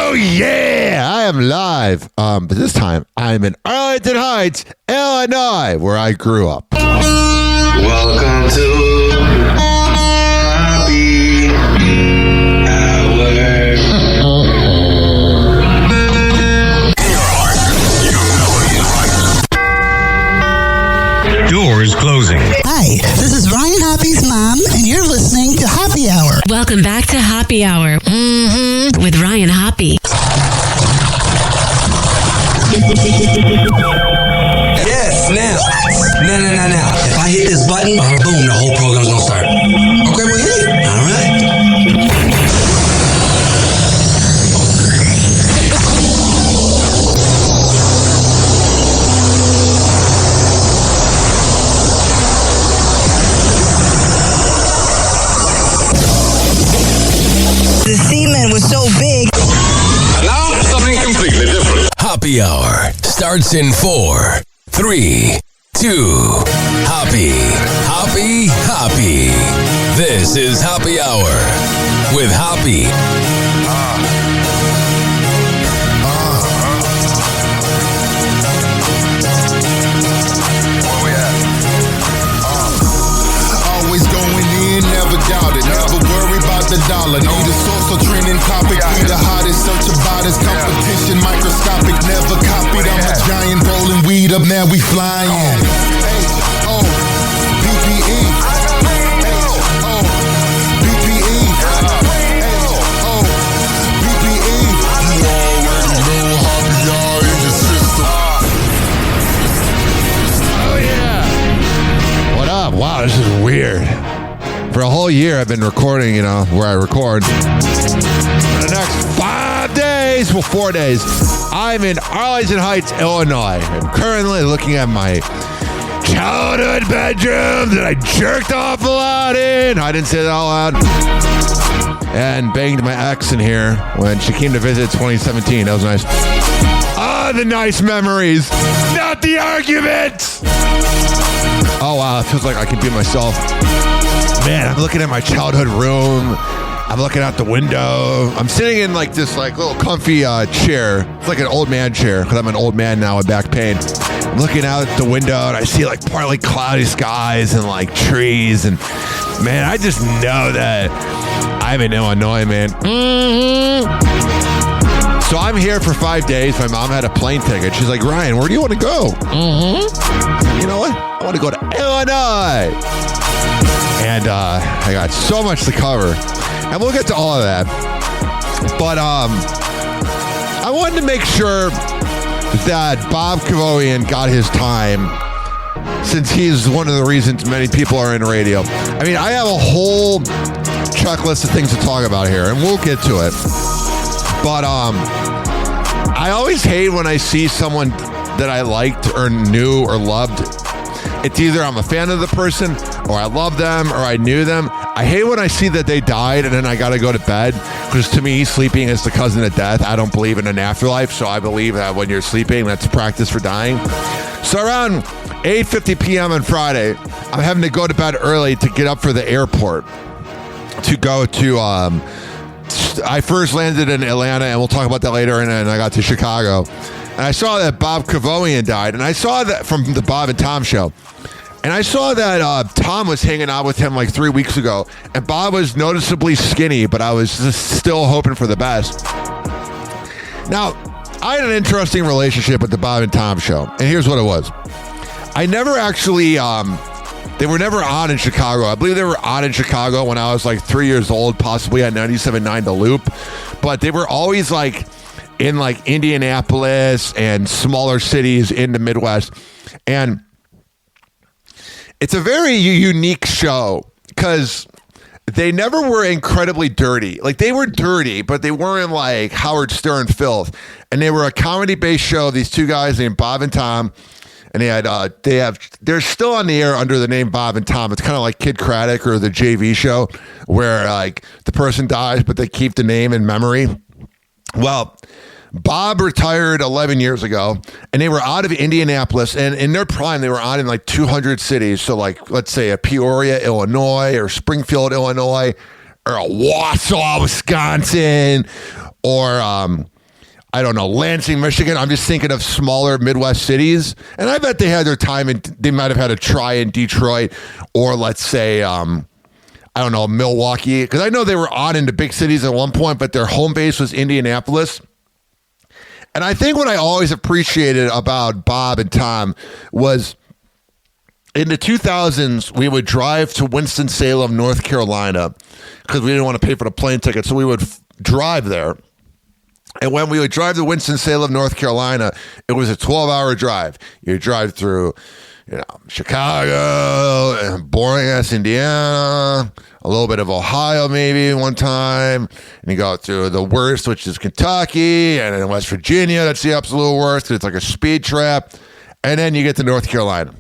Oh yeah, I am live. But this time I'm in Arlington Heights, Illinois, where I grew up. Welcome to Happy Hour. Doors closing. Hi, this is Ryan Hoppe's mom, and you're listening to Happy Hour. Welcome back to Happy Hour with Ryan Hoppe. Yes, now. Now. If I hit this button, boom, the whole program's gonna start. Okay, well, hit it. All right. The semen was so big. Now something completely different. Happy Hour starts in 4, 3, 2. Happy. This is Happy Hour with Hoppe. Where we at? Always going in, never doubted. Never worry about the dollar. Need a source or trending topic. Be the hottest, search about his competition. Microscopic, never copied. I'm a giant rolling weed up, now we flying. H-O, PPE. H-O, PPE. H-O, PPE. You already know Happy Hour in your system. Oh yeah. What up? Wow, this is weird. For a whole year, I've been recording, where I record. For the next 5 days, 4 days, I'm in Arlington Heights, Illinois. I'm currently looking at my childhood bedroom that I jerked off a lot in. I didn't say that out loud. And banged my ex in here when she came to visit 2017. That was nice. Ah, the nice memories, not the arguments. Oh, wow, it feels like I can be myself. Man, I'm looking at my childhood room. I'm looking out the window. I'm sitting in this little comfy chair. It's like an old man chair because I'm an old man now with back pain. I'm looking out the window and I see partly cloudy skies and trees. And man, I just know that I'm in Illinois, man. So I'm here for 5 days. My mom had a plane ticket. She's like, Ryan, where do you want to go? You know what? I want to go to Illinois. And I got so much to cover. And we'll get to all of that. But I wanted to make sure that Bob Kevoian got his time, since he's one of the reasons many people are in radio. I mean, I have a whole checklist of things to talk about here, and we'll get to it. But I always hate when I see someone that I liked or knew or loved. It's either I'm a fan of the person, or I love them, or I knew them. I hate when I see that they died and then I gotta go to bed, because to me, sleeping is the cousin of death. I don't believe in an afterlife, so I believe that when you're sleeping, that's practice for dying. So around 8:50 p.m. on Friday, I'm having to go to bed early to get up for the airport to go to, I first landed in Atlanta, and we'll talk about that later, and then I got to Chicago. And I saw that Bob Kevoian died, and I saw that from the Bob and Tom show. And I saw that Tom was hanging out with him 3 weeks ago, and Bob was noticeably skinny, but I was just still hoping for the best. Now, I had an interesting relationship with the Bob and Tom show, and here's what it was. I never actually, they were never on in Chicago. I believe they were on in Chicago when I was 3 years old, possibly at 97.9 The Loop, but they were always in Indianapolis and smaller cities in the Midwest. And it's a very unique show because they never were incredibly dirty. They were dirty, but they weren't Howard Stern filth. And they were a comedy-based show. These two guys named Bob and Tom, and they're still on the air under the name Bob and Tom. It's kind of like Kid Craddock or the JV show, where the person dies, but they keep the name in memory. Well, Bob retired 11 years ago, and they were out of Indianapolis, and in their prime, they were on in 200 cities. So let's say a Peoria, Illinois, or Springfield, Illinois, or a Wausau, Wisconsin, or I don't know, Lansing, Michigan. I'm just thinking of smaller Midwest cities. And I bet they had their time and they might have had a try in Detroit or let's say, I don't know, Milwaukee. Because I know they were on into big cities at one point, but their home base was Indianapolis. And I think what I always appreciated about Bob and Tom was in the 2000s, we would drive to Winston-Salem, North Carolina, because we didn't want to pay for the plane ticket. So we would drive there. And when we would drive to Winston-Salem, North Carolina, it was a 12-hour drive. You drive through, Chicago, and boring-ass Indiana, a little bit of Ohio maybe one time, and you go through the worst, which is Kentucky, and then West Virginia, that's the absolute worst, 'cause it's like a speed trap, and then you get to North Carolina.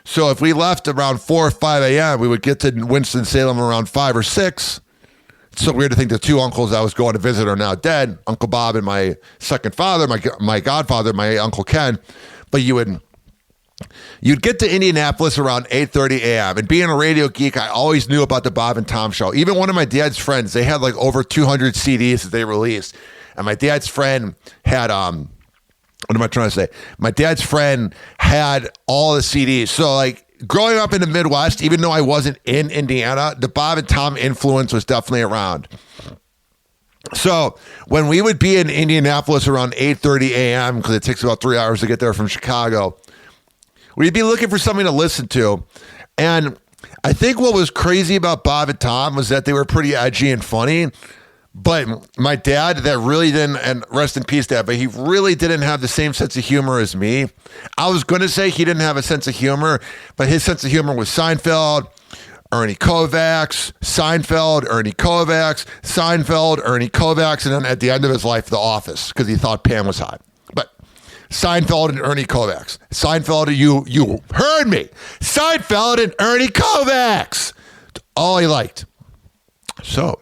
So if we left around 4 or 5 a.m., we would get to Winston-Salem around 5 or 6. It's so weird to think the two uncles I was going to visit are now dead, Uncle Bob and my second father, my godfather, my Uncle Ken. But you'd get to Indianapolis around 8:30 a.m. And being a radio geek, I always knew about the Bob and Tom show. Even one of my dad's friends, they had like over 200 CDs that they released. And my dad's friend had, what am I trying to say? My dad's friend had all the CDs. So like growing up in the Midwest, even though I wasn't in Indiana, the Bob and Tom influence was definitely around. So when we would be in Indianapolis around 8:30 a.m., because it takes about 3 hours to get there from Chicago, we'd be looking for something to listen to. And I think what was crazy about Bob and Tom was that they were pretty edgy and funny. But my dad, that really didn't, and rest in peace, Dad, but he really didn't have the same sense of humor as me. I was going to say he didn't have a sense of humor, but his sense of humor was Seinfeld, Ernie Kovacs, Seinfeld, Ernie Kovacs, Seinfeld, Ernie Kovacs, and then at the end of his life, The Office, because he thought Pam was hot. But Seinfeld and Ernie Kovacs. Seinfeld, you heard me. Seinfeld and Ernie Kovacs. That's all he liked. So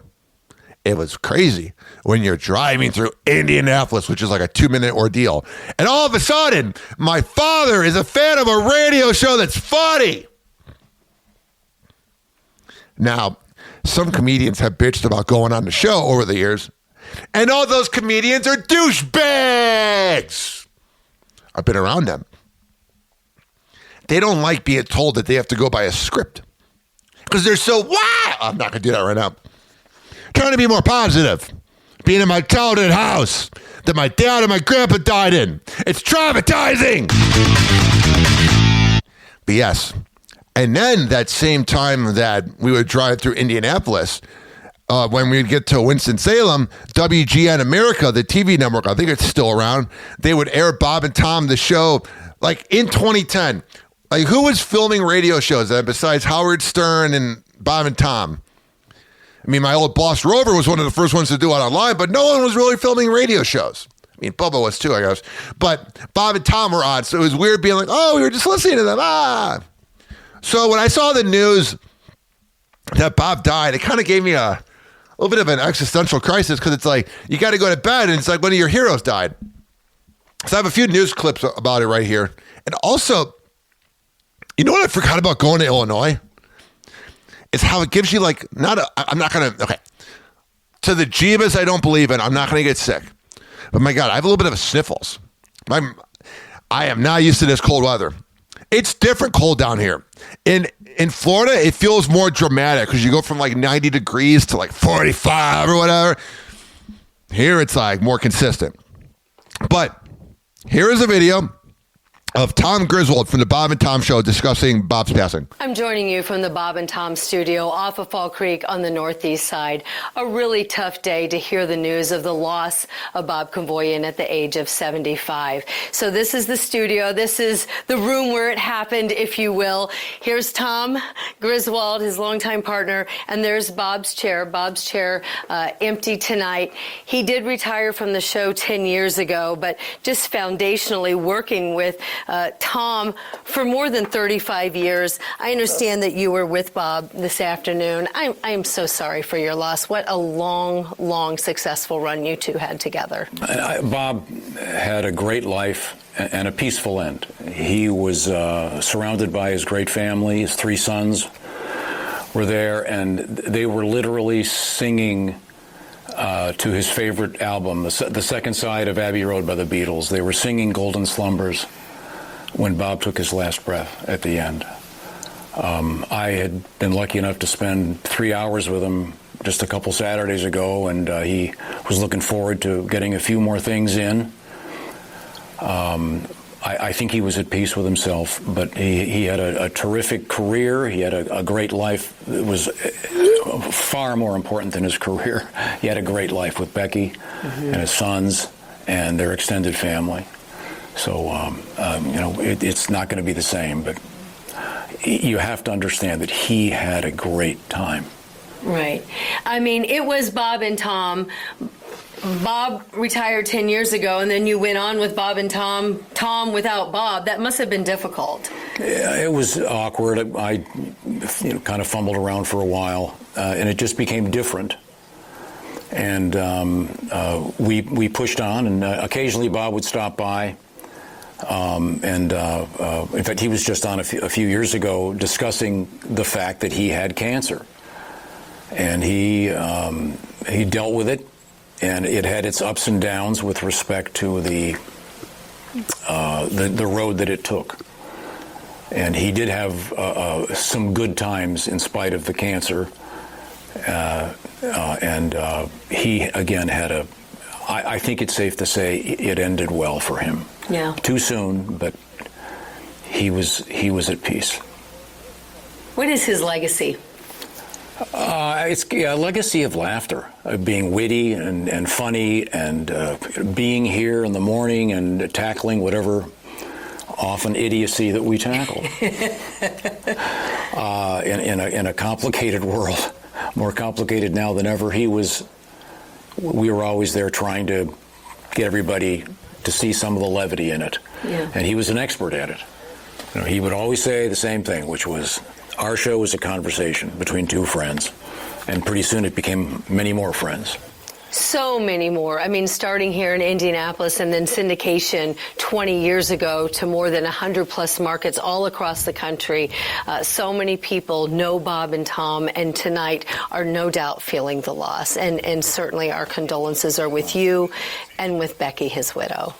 it was crazy when you're driving through Indianapolis, which is like a 2-minute ordeal. And all of a sudden, my father is a fan of a radio show that's funny. Now, some comedians have bitched about going on the show over the years, and all those comedians are douchebags. I've been around them. They don't like being told that they have to go by a script because they're so, I'm not going to do that right now. Trying to be more positive. Being in my childhood house that my dad and my grandpa died in. It's traumatizing. But yes. And then that same time that we would drive through Indianapolis, when we'd get to Winston-Salem, WGN America, the TV network, I think it's still around, they would air Bob and Tom, the show, like in 2010. Like who was filming radio shows then besides Howard Stern and Bob and Tom? I mean, my old boss, Rover, was one of the first ones to do it online, but no one was really filming radio shows. I mean, Bubba was too, I guess. But Bob and Tom were on, so it was weird being like, we were just listening to them. So when I saw the news that Bob died, it kind of gave me a little bit of an existential crisis because it's like, you got to go to bed, and it's like one of your heroes died. So I have a few news clips about it right here. And also, you know what I forgot about going to Illinois? Is how it gives you like, to the Jeebus I don't believe in, I'm not going to get sick. But my God, I have a little bit of a sniffles. I am not used to this cold weather. It's different cold down here. In Florida, it feels more dramatic because you go from like 90 degrees to like 45 or whatever. Here it's like more consistent. But here is a video of Tom Griswold from the Bob and Tom Show discussing Bob's passing. I'm joining you from the Bob and Tom studio off of Fall Creek on the northeast side. A really tough day to hear the news of the loss of Bob Kevoian at the age of 75. So this is the studio. This is the room where it happened, if you will. Here's Tom Griswold, his longtime partner, and there's Bob's chair. Bob's chair empty tonight. He did retire from the show 10 years ago, but just foundationally working with Tom for more than 35 years. I understand that you were with Bob this afternoon. I am so sorry for your loss. What a long, successful run you two had together. Bob had a great life and a peaceful end. He was surrounded by his great family. His 3 sons were there, and they were literally singing to his favorite album, the second side of Abbey Road by the Beatles. They were singing Golden Slumbers when Bob took his last breath at the end. I had been lucky enough to spend 3 hours with him just a couple Saturdays ago, and he was looking forward to getting a few more things in. I think he was at peace with himself, but he had a terrific career. He had a great life. It was far more important than his career. He had a great life with Becky and his sons and their extended family. So, it's not going to be the same, but you have to understand that he had a great time. Right. I mean, it was Bob and Tom. Bob retired 10 years ago, and then you went on with Bob and Tom. Tom without Bob. That must have been difficult. Yeah, it was awkward. I kind of fumbled around for a while, and it just became different. And we pushed on, and occasionally Bob would stop by. In fact, he was just on a few years ago discussing the fact that he had cancer, and he dealt with it. And it had its ups and downs with respect to the road that it took. And he did have some good times in spite of the cancer. He, again, had I think it's safe to say it ended well for him. Yeah. Too soon, but he was at peace. What is his legacy? It's a legacy of laughter, being witty and funny, and being here in the morning and tackling whatever often idiocy that we tackle. In a complicated world, more complicated now than ever, we were always there trying to get everybody to see some of the levity in it. Yeah. And he was an expert at it. He would always say the same thing, which was, our show was a conversation between two friends, and pretty soon it became many more friends. So many more. I mean, starting here in Indianapolis and then syndication 20 years ago to more than 100-plus markets all across the country. So many people know Bob and Tom, and tonight are no doubt feeling the loss. And certainly our condolences are with you and with Becky, his widow.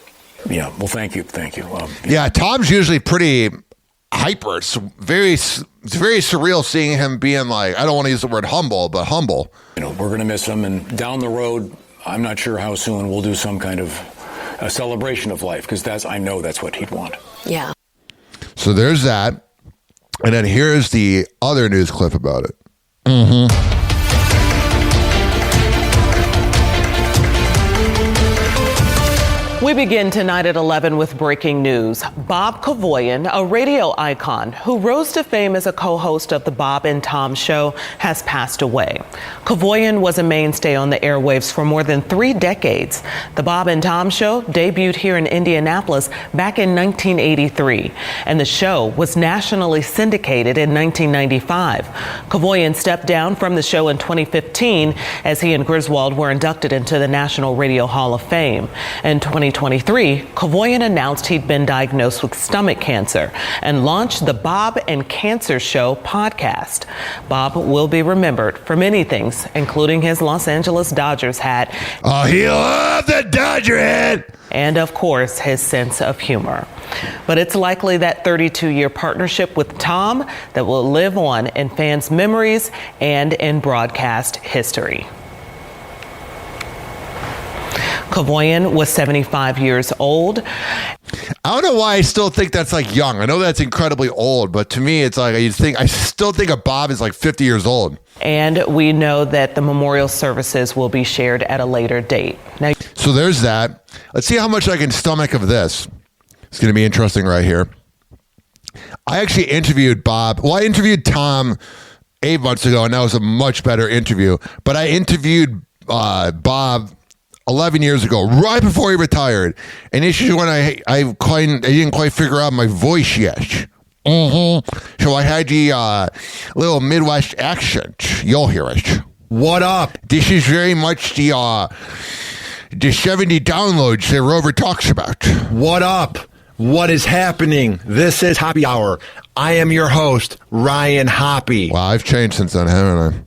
Yeah, well, thank you. Yeah, Tom's usually pretty hyper. It's very surreal seeing him being like, I don't want to use the word humble, but humble. We're going to miss him, and down the road, I'm not sure how soon we'll do some kind of a celebration of life, because I know that's what he'd want. Yeah. So there's that, and then here's the other news clip about it. We begin tonight at 11 with breaking news. Bob Kevoian, a radio icon who rose to fame as a co-host of the Bob and Tom Show, has passed away. Kevoian was a mainstay on the airwaves for more than 3 decades. The Bob and Tom Show debuted here in Indianapolis back in 1983, and the show was nationally syndicated in 1995. Kevoian stepped down from the show in 2015 as he and Griswold were inducted into the National Radio Hall of Fame. In 2023, Kevoian announced he'd been diagnosed with stomach cancer and launched the Bob and Cancer Show podcast. Bob will be remembered for many things, including his Los Angeles Dodgers hat. Oh, he loved the Dodger hat! And, of course, his sense of humor. But it's likely that 32-year partnership with Tom that will live on in fans' memories and in broadcast history. Kevoian was 75 years old. I don't know why I still think that's like young. I know that's incredibly old, but to me, it's like I still think of Bob as like 50 years old. And we know that the memorial services will be shared at a later date. Now, so there's that. Let's see how much I can stomach of this. It's going to be interesting right here. I actually interviewed Bob. Well, I interviewed Tom 8 months ago, and that was a much better interview. But I interviewed Bob 11 years ago, right before he retired. And this is when I didn't quite figure out my voice yet. So I had the little Midwest accent. You'll hear it. What up? This is very much the 70 downloads that Rover talks about. What up? What is happening? This is Happy Hour. I am your host, Ryan Hoppe. Wow, I've changed since then, haven't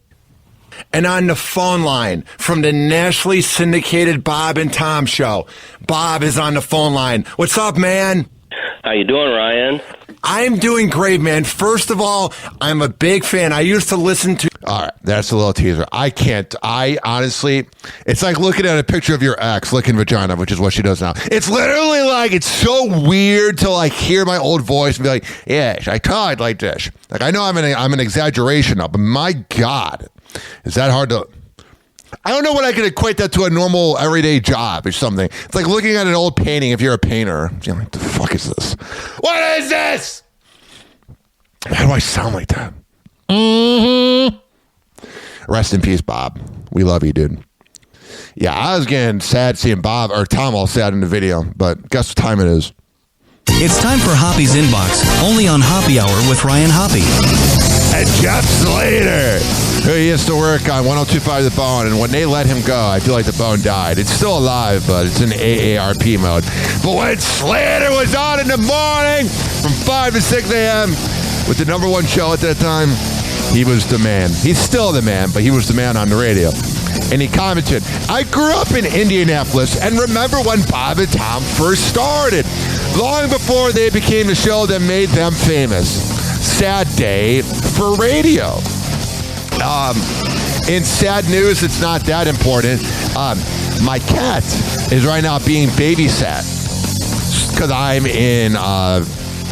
I? And on the phone line from the nationally syndicated Bob and Tom show, Bob is on the phone line. What's up, man? How you doing, Ryan? I'm doing great, man. First of all, I'm a big fan. I used to listen to... All right, that's a little teaser. I honestly, it's like looking at a picture of your ex licking vagina, which is what she does now. It's literally like, it's so weird to like hear my old voice and be like, yeah, I talk like this. Like, I know I'm an exaggeration now, but my God, is that hard to... I don't know what I could equate that to a normal everyday job or something. It's like looking at an old painting if you're a painter. You're like, the fuck is this? What is this? How do I sound like that? Mm-hmm. Rest in peace, Bob. We love you, dude. Yeah, I was getting sad seeing Bob or Tom all sad in the video, but guess what time it is? It's time for Hoppe's Inbox, only on Hoppe Hour with Ryan Hoppe. And Jeff Slater, who used to work on 102.5 The Bone, and when they let him go, I feel like The Bone died. It's still alive, but it's in AARP mode. But when Slater was on in the morning from 5 to 6 a.m. with the number one show at that time, he was the man. He's still the man, but he was the man on the radio. And he commented, I grew up in Indianapolis and remember when Bob and Tom first started, long before they became the show that made them famous. Sad day for radio. In sad news, it's not that important. My cat is right now being babysat because I'm in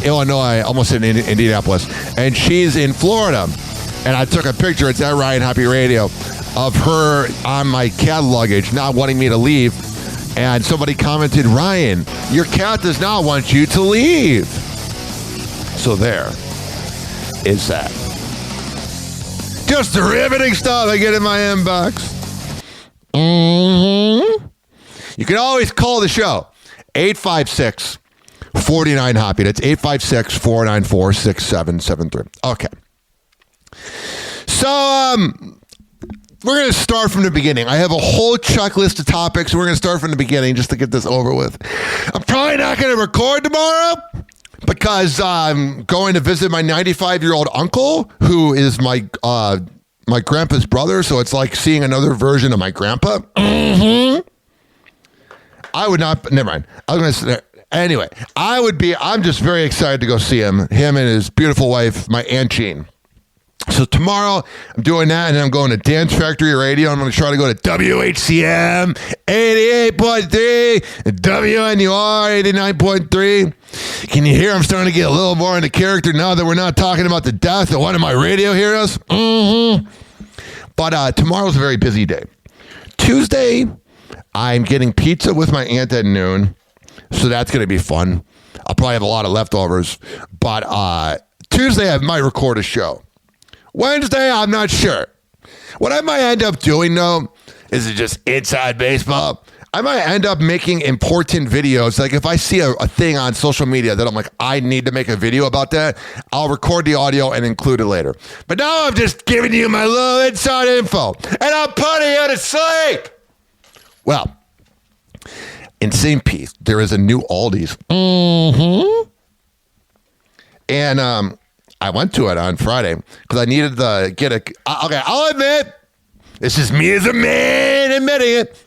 Illinois, almost in Indianapolis, and she's in Florida. And I took a picture, it's at Ryan Hoppe Radio, of her on my cat luggage, not wanting me to leave. And somebody commented, Ryan, your cat does not want you to leave. So there is that. Just the riveting stuff I get in my inbox. Mm-hmm. You can always call the show. 856-49-HOPPE. That's 856-494-6773. Okay. So, we're going to start from the beginning. I have a whole checklist of topics. We're going to start from the beginning just to get this over with. I'm probably not going to record tomorrow because I'm going to visit my 95-year-old uncle, who is my grandpa's brother. So it's like seeing another version of my grandpa. Mm-hmm. I would not, never mind. I was going to say, anyway, I'm just very excited to go see him and his beautiful wife, my Aunt Jean. So tomorrow, I'm doing that, and then I'm going to Dance Factory Radio. I'm going to try to go to WHCM 88.3 and WNUR 89.3. Can you hear I'm starting to get a little more into character now that we're not talking about the death of one of my radio heroes? Mm-hmm. But tomorrow's a very busy day. Tuesday, I'm getting pizza with my aunt at noon, so that's going to be fun. I'll probably have a lot of leftovers. But Tuesday, I might record a show. Wednesday, I'm not sure. What I might end up doing, though, is it just inside baseball? I might end up making important videos. Like if I see a thing on social media that I'm like, I need to make a video about that, I'll record the audio and include it later. But now I'm just giving you my little inside info, and I'm putting you to sleep. Well, in St. Pete, there is a new Aldi's. Mm-hmm. And, I went to it on Friday because I needed to get okay, I'll admit, this is me as a man admitting it.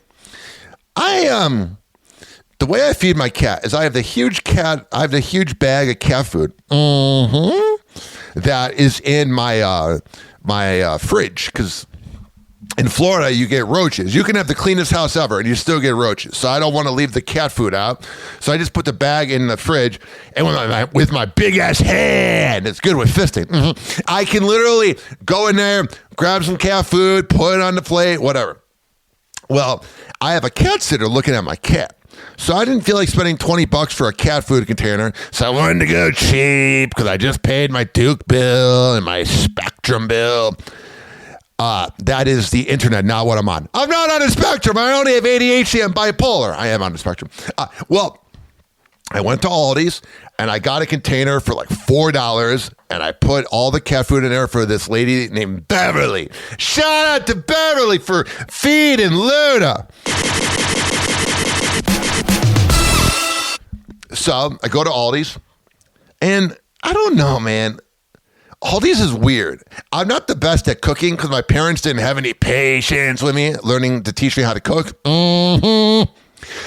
The way I feed my cat is I have the huge bag of cat food. Mm-hmm. That is in my fridge because in Florida, you get roaches. You can have the cleanest house ever, and you still get roaches. So I don't want to leave the cat food out. So I just put the bag in the fridge, and with my big-ass hand, it's good with fisting, mm-hmm, I can literally go in there, grab some cat food, put it on the plate, whatever. Well, I have a cat sitter looking at my cat. So I didn't feel like spending $20 for a cat food container. So I wanted to go cheap because I just paid my Duke bill and my Spectrum bill. That is the internet, not what I'm on. I'm not on the spectrum. I only have ADHD and bipolar. I am on the spectrum. Well, I went to Aldi's and I got a container for like $4 and I put all the cat food in there for this lady named Beverly. Shout out to Beverly for feeding Luna. So I go to Aldi's and I don't know, man. Aldi's is weird. I'm not the best at cooking because my parents didn't have any patience with me learning to teach me how to cook.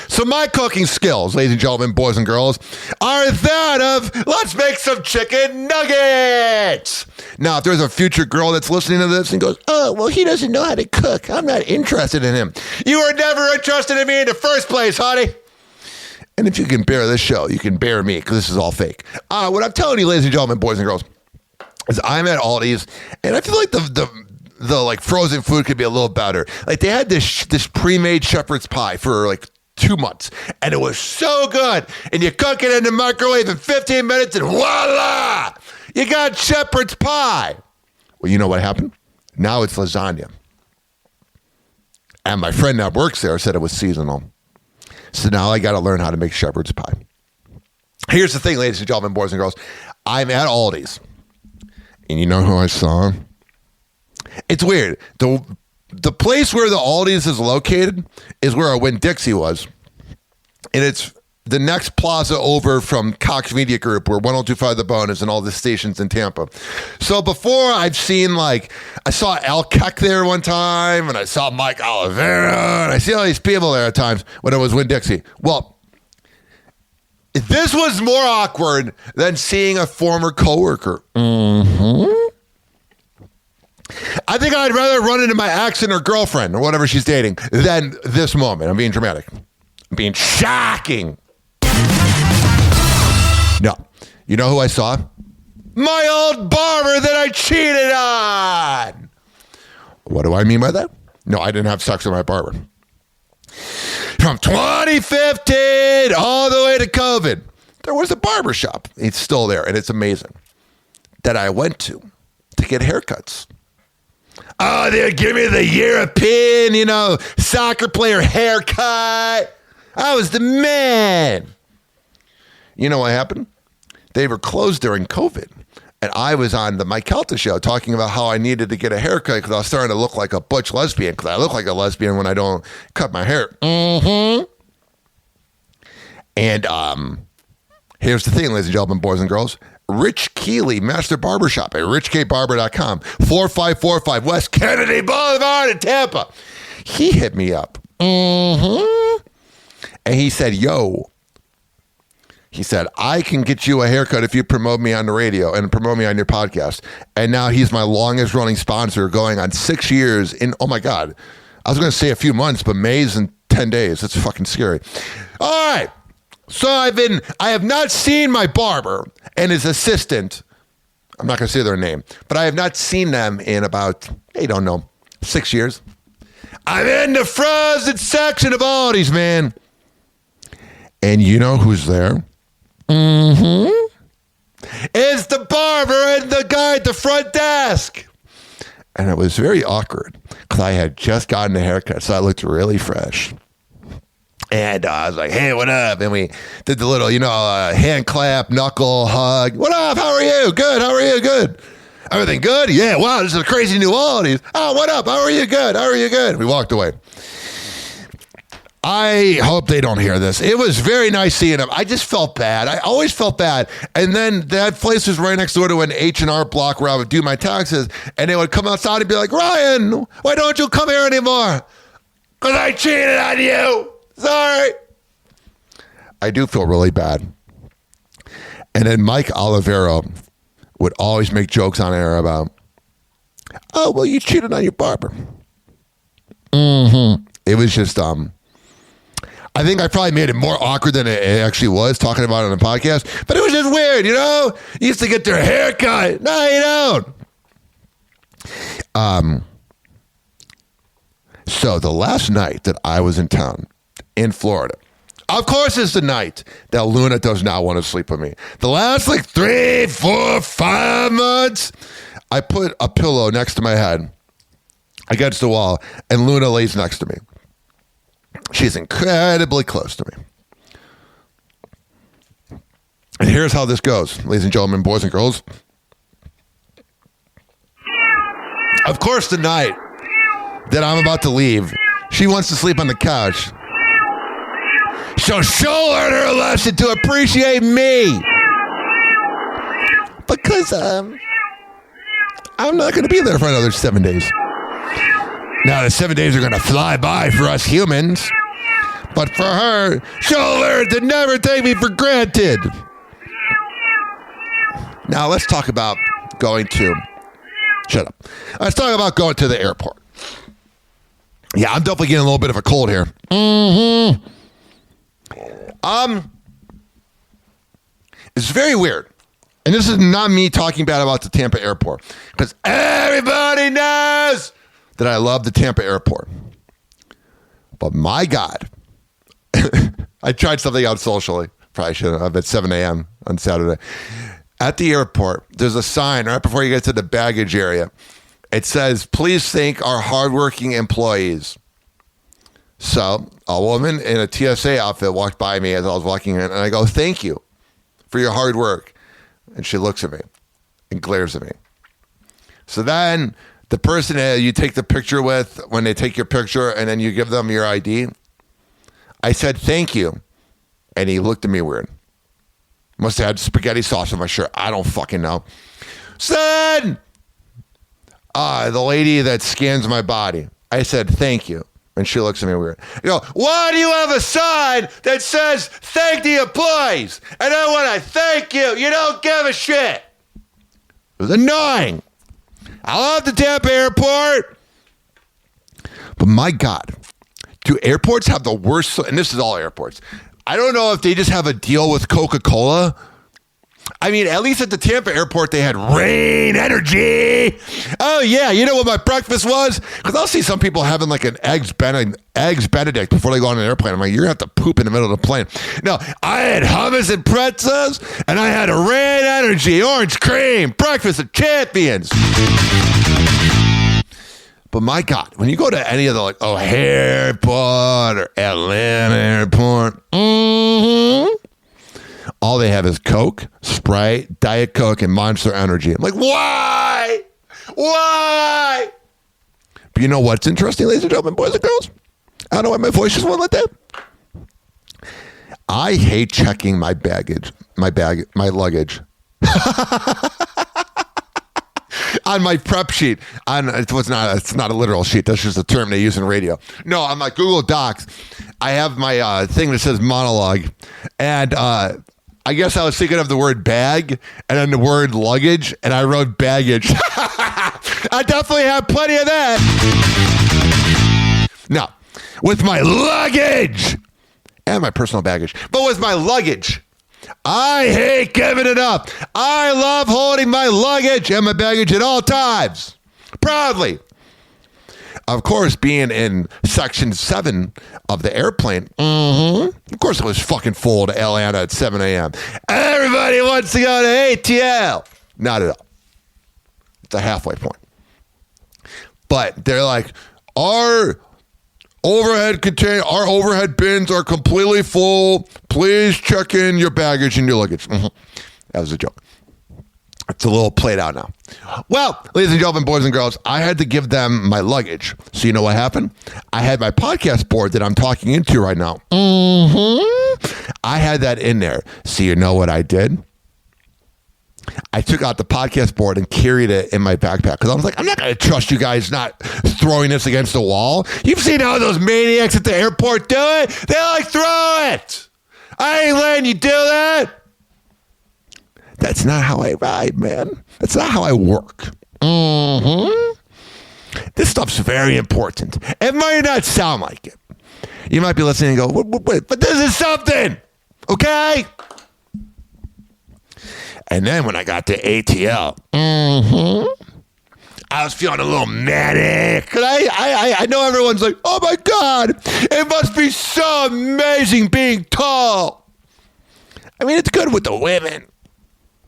So my cooking skills, ladies and gentlemen, boys and girls, are that of, let's make some chicken nuggets. Now, if there's a future girl that's listening to this and goes, oh, well, he doesn't know how to cook, I'm not interested in him. You were never interested in me in the first place, honey. And if you can bear this show, you can bear me, because this is all fake. What I'm telling you, ladies and gentlemen, boys and girls, is I'm at Aldi's, and I feel like the like frozen food could be a little better. Like they had this pre-made shepherd's pie for like 2 months, and it was so good. And you cook it in the microwave in 15 minutes, and voila, you got shepherd's pie. Well, you know what happened? Now it's lasagna. And my friend that works there said it was seasonal. So now I got to learn how to make shepherd's pie. Here's the thing, ladies and gentlemen, boys and girls. I'm at Aldi's. And you know who I saw? It's weird. The place where the Aldi's is located is where our Winn-Dixie was. And it's the next plaza over from Cox Media Group, where 102.5 The Bone is and all the stations in Tampa. So before, I've seen I saw Al Keck there one time, and I saw Mike Oliveira, and I see all these people there at times when it was Winn-Dixie. Well, this was more awkward than seeing a former coworker. I think I'd rather run into my ex and her girlfriend or whatever she's dating than this moment. I'm being dramatic. I'm being shocking. No. You know who I saw? My old barber that I cheated on. What do I mean by that? No, I didn't have sex with my barber. From 2015 all the way to COVID, there was a barber shop. It's still there, and it's amazing, that I went to get haircuts. Oh, they'll give me the European, soccer player haircut. I was the man. You know what happened? They were closed during COVID. And I was on the Mike Calta show talking about how I needed to get a haircut because I was starting to look like a butch lesbian, because I look like a lesbian when I don't cut my hair. And here's the thing, ladies and gentlemen, boys and girls. Rich Keeley, Master Barbershop at richkbarber.com, 4545 West Kennedy Boulevard in Tampa. He hit me up. And he said, he said, I can get you a haircut if you promote me on the radio and promote me on your podcast. And now he's my longest running sponsor, going on 6 years in, oh my God, I was going to say a few months, but May's in 10 days. That's fucking scary. All right. So I have not seen my barber and his assistant. I'm not going to say their name, but I have not seen them in about, 6 years. I'm in the frozen section of Aldi's, man. And you know who's there? It's the barber and the guy at the front desk. And it was very awkward because I had just gotten a haircut, so I looked really fresh. And I was like, hey, what up? And we did the little, hand clap, knuckle, hug. What up? How are you? Good. How are you? Good. Everything good? Yeah. Wow, this is a crazy new Aldi's. Oh, what up? How are you? Good. How are you? Good. We walked away. I hope they don't hear this. It was very nice seeing them. I just felt bad. I always felt bad. And then that place was right next door to an H&R Block where I would do my taxes. And they would come outside and be like, Ryan, why don't you come here anymore? Because I cheated on you. Sorry. I do feel really bad. And then Mike Oliveira would always make jokes on air about, oh, well, you cheated on your barber. It was just, I think I probably made it more awkward than it actually was talking about it on the podcast. But it was just weird, You used to get their hair cut. No, you don't. So the last night that I was in town, in Florida, of course, it's the night that Luna does not want to sleep with me. The last 3, 4, 5 months, I put a pillow next to my head against the wall, and Luna lays next to me. She's incredibly close to me. And here's how this goes, ladies and gentlemen, boys and girls. Of course, the night that I'm about to leave, she wants to sleep on the couch. So she'll learn her lesson to appreciate me. Because I'm not going to be there for another 7 days. Now, the 7 days are going to fly by for us humans. But for her, she'll learn to never take me for granted. Now, let's talk about going to... Shut up. Let's talk about going to the airport. Yeah, I'm definitely getting a little bit of a cold here. It's very weird. And this is not me talking bad about the Tampa airport. Because everybody knows that I love the Tampa airport. But my God... I tried something out socially. Probably shouldn't have. At 7 a.m. on Saturday. At the airport, there's a sign right before you get to the baggage area. It says, please thank our hardworking employees. So a woman in a TSA outfit walked by me as I was walking in, and I go, thank you for your hard work. And she looks at me and glares at me. So then the person that you take the picture with, when they take your picture and then you give them your ID, I said, thank you. And he looked at me weird. Must have had spaghetti sauce on my shirt. I don't fucking know. Son! The lady that scans my body. I said, thank you. And she looks at me weird. You know, why do you have a sign that says, thank the employees? And then when I thank you, you don't give a shit. It was annoying. I love the Tampa airport. But my God. Do airports have the worst, and this is all airports. I don't know if they just have a deal with Coca-Cola. I mean, at least at the Tampa airport, they had Rain Energy. Oh, yeah. You know what my breakfast was? Because I'll see some people having like an Eggs Benedict before they go on an airplane. I'm like, you're going to have to poop in the middle of the plane. No, I had hummus and pretzels, and I had a Rain Energy, orange cream, breakfast of champions. But my God, when you go to any of the like O'Hare Airport or Atlanta Airport, all they have is Coke, Sprite, Diet Coke, and Monster Energy. I'm like, why? Why? But you know what's interesting, ladies and gentlemen, boys and girls? I don't know why my voice just went like that. I hate checking my luggage. On my prep sheet, it's not a literal sheet. That's just a term they use in radio. No, on my Google Docs, I have my thing that says monologue, and I guess I was thinking of the word bag and then the word luggage, and I wrote baggage. I definitely have plenty of that. Now, with my luggage and my personal baggage, but with my luggage, I hate giving it up. I love holding my luggage and my baggage at all times. Proudly. Of course, being in Section 7 of the airplane, of course it was fucking full to Atlanta at 7 a.m. Everybody wants to go to ATL. Not at all. It's a halfway point. But they're like, our overhead bins are completely full. Please check in your baggage and your luggage. That was a joke. It's a little played out now. Well, ladies and gentlemen, boys and girls, I had to give them my luggage. So you know what happened? I had my podcast board that I'm talking into right now. I had that in there. So you know what I did? I took out the podcast board and carried it in my backpack because I was like, I'm not going to trust you guys not throwing this against the wall. You've seen how those maniacs at the airport do it? They like throw it. I ain't letting you do that. That's not how I ride, man. That's not how I work. This stuff's very important. It might not sound like it. You might be listening and go, wait, but this is something, okay? And then when I got to ATL, I was feeling a little manic. And I know everyone's like, oh my God, it must be so amazing being tall. I mean, it's good with the women.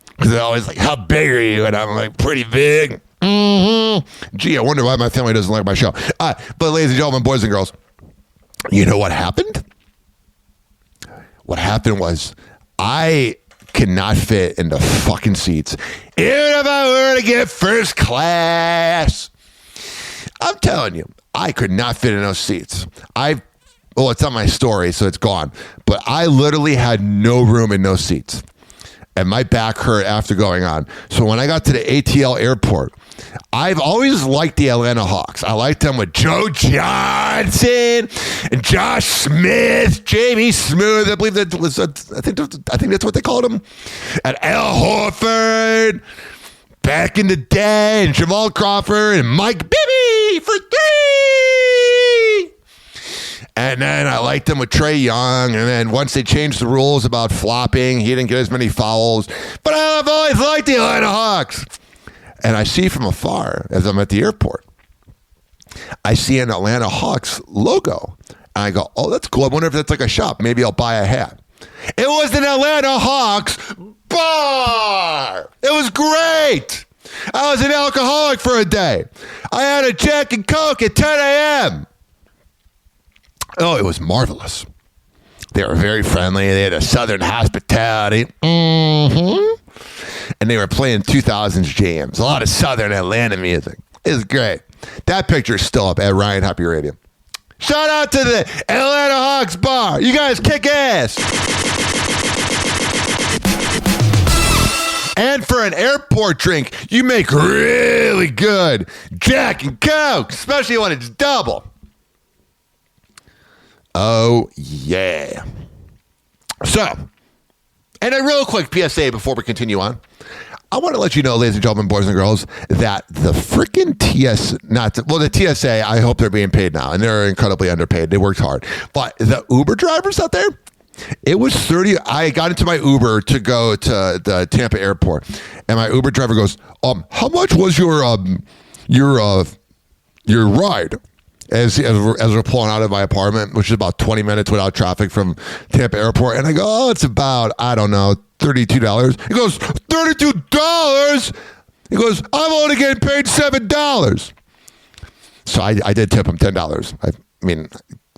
Because they're always like, how big are you? And I'm like, pretty big. Gee, I wonder why my family doesn't like my show. But ladies and gentlemen, boys and girls, you know what happened? What happened was I could not fit in the fucking seats. Even if I were to get first class. I'm telling you, I could not fit in those seats. It's on my story, so it's gone. But I literally had no room in those seats. and my back hurt after going on. So when I got to the ATL airport, I've always liked the Atlanta Hawks. I liked them with Joe Johnson and Josh Smith, Jamie Smooth. I believe that was. I think that's what they called him. And Al Horford back in the day, and Jamal Crawford and Mike Bibby for 3. And then I liked them with Trae Young. And then once they changed the rules about flopping, he didn't get as many fouls. But I've always liked the Atlanta Hawks. And I see from afar, as I'm at the airport, I see an Atlanta Hawks logo. And I go, oh, that's cool. I wonder if that's like a shop. Maybe I'll buy a hat. It was an Atlanta Hawks bar. It was great. I was an alcoholic for a day. I had a Jack and Coke at 10 a.m. Oh, it was marvelous. They were very friendly. They had a Southern hospitality. And they were playing 2000s jams. A lot of Southern Atlanta music. It was great. That picture is still up at Ryan Hoppe Radio. Shout out to the Atlanta Hawks bar. You guys kick ass. And for an airport drink, you make really good Jack and Coke, especially when it's double. Oh, yeah. So, and a real quick PSA before we continue on. I want to let you know, ladies and gentlemen, boys and girls, that the freaking the TSA, I hope they're being paid now, and they're incredibly underpaid. They worked hard. But the Uber drivers out there, it was 30. I got into my Uber to go to the Tampa airport, and my Uber driver goes, how much was your ride? As we're pulling out of my apartment, which is about 20 minutes without traffic from Tampa airport. And I go, oh, it's about, I don't know, $32. He goes, $32? He goes, I'm only getting paid $7. So I did tip him $10. I mean,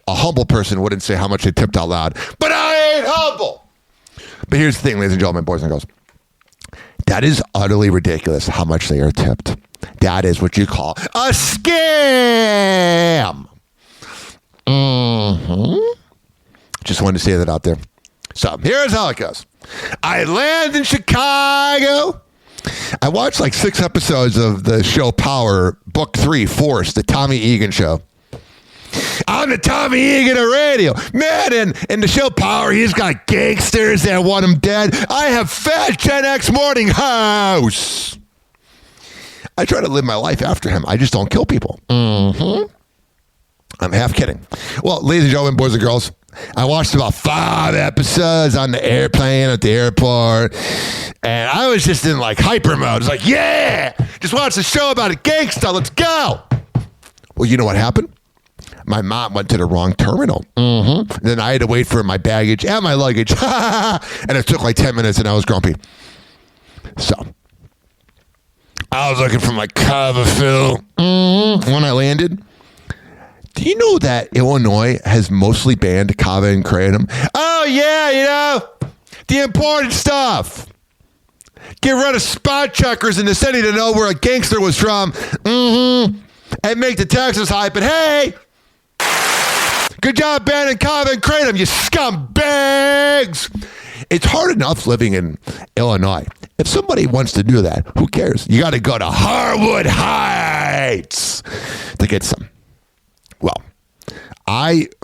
a humble person wouldn't say how much they tipped out loud, but I ain't humble. But here's the thing, ladies and gentlemen, boys and girls. That is utterly ridiculous how much they are tipped. That is what you call a scam. Just wanted to say that out there. So here's how it goes. I land in Chicago. I watched like 6 episodes of the show Power, Book 3, Force, the Tommy Egan show. I'm the Tommy Egan of radio. Man, in the show Power, he's got gangsters that want him dead. I have Fat Gen X Morning House. I try to live my life after him. I just don't kill people. I'm half kidding. Well, ladies and gentlemen, boys and girls, I watched about 5 episodes on the airplane at the airport, and I was just in like hyper mode. It's like, yeah, just watch the show about a gangster. Let's go. Well, you know what happened? My mom went to the wrong terminal. Then I had to wait for my baggage and my luggage. And it took like 10 minutes, and I was grumpy. So I was looking for my cover fill when I landed. Do you know that Illinois has mostly banned kava and kratom? Oh, yeah, you know, the important stuff. Get rid of spot checkers in the city to know where a gangster was from. And make the taxes high. But hey, good job banning kava and kratom, you scumbags. It's hard enough living in Illinois. If somebody wants to do that, who cares? You got to go to Harwood Heights to get some. Well,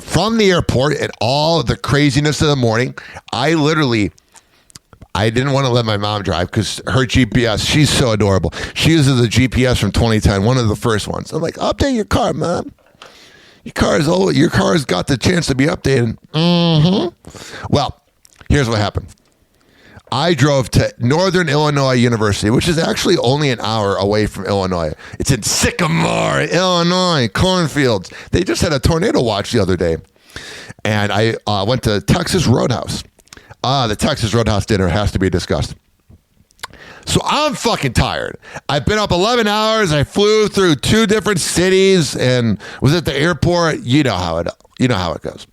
from the airport and all the craziness of the morning, I didn't want to let my mom drive because her GPS, she's so adorable. She uses the GPS from 2010, one of the first ones. I'm like, update your car, Mom. Your car is old. Your car has got the chance to be updated. Well, here's what happened. I drove to Northern Illinois University, which is actually only an hour away from Illinois. It's in Sycamore, Illinois, cornfields. They just had a tornado watch the other day. And I went to Texas Roadhouse. The Texas Roadhouse dinner has to be discussed. So I'm fucking tired. I've been up 11 hours. I flew through 2 different cities and was at the airport. You know how it goes.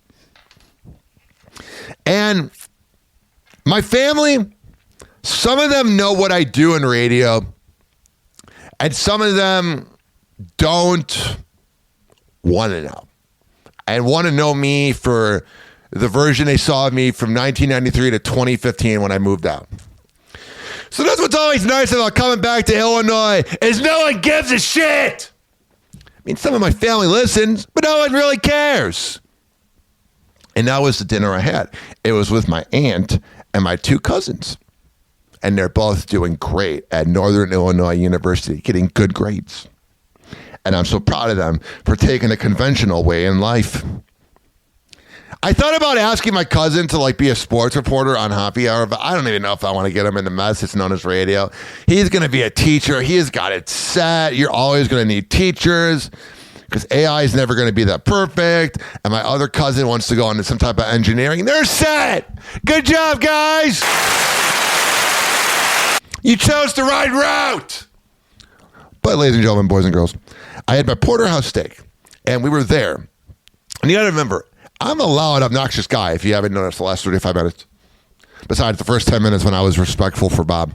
And my family, some of them know what I do in radio, and some of them don't want to know. And want to know me for the version they saw of me from 1993 to 2015 when I moved out. So that's what's always nice about coming back to Illinois is no one gives a shit. I mean, some of my family listens, but no one really cares. And that was the dinner I had. It was with my aunt and my 2 cousins. And they're both doing great at Northern Illinois University, getting good grades. And I'm so proud of them for taking a conventional way in life. I thought about asking my cousin to like be a sports reporter on Happy Hour, but I don't even know if I want to get him in the mess. It's known as radio. He's going to be a teacher. He has got it set. You're always going to need teachers because AI is never going to be that perfect. And my other cousin wants to go into some type of engineering. They're set. Good job, guys. You chose the right route. But ladies and gentlemen, boys and girls, I had my porterhouse steak and we were there. And you got to remember, I'm a loud, obnoxious guy, if you haven't noticed the last 35 minutes. Besides the first 10 minutes when I was respectful for Bob.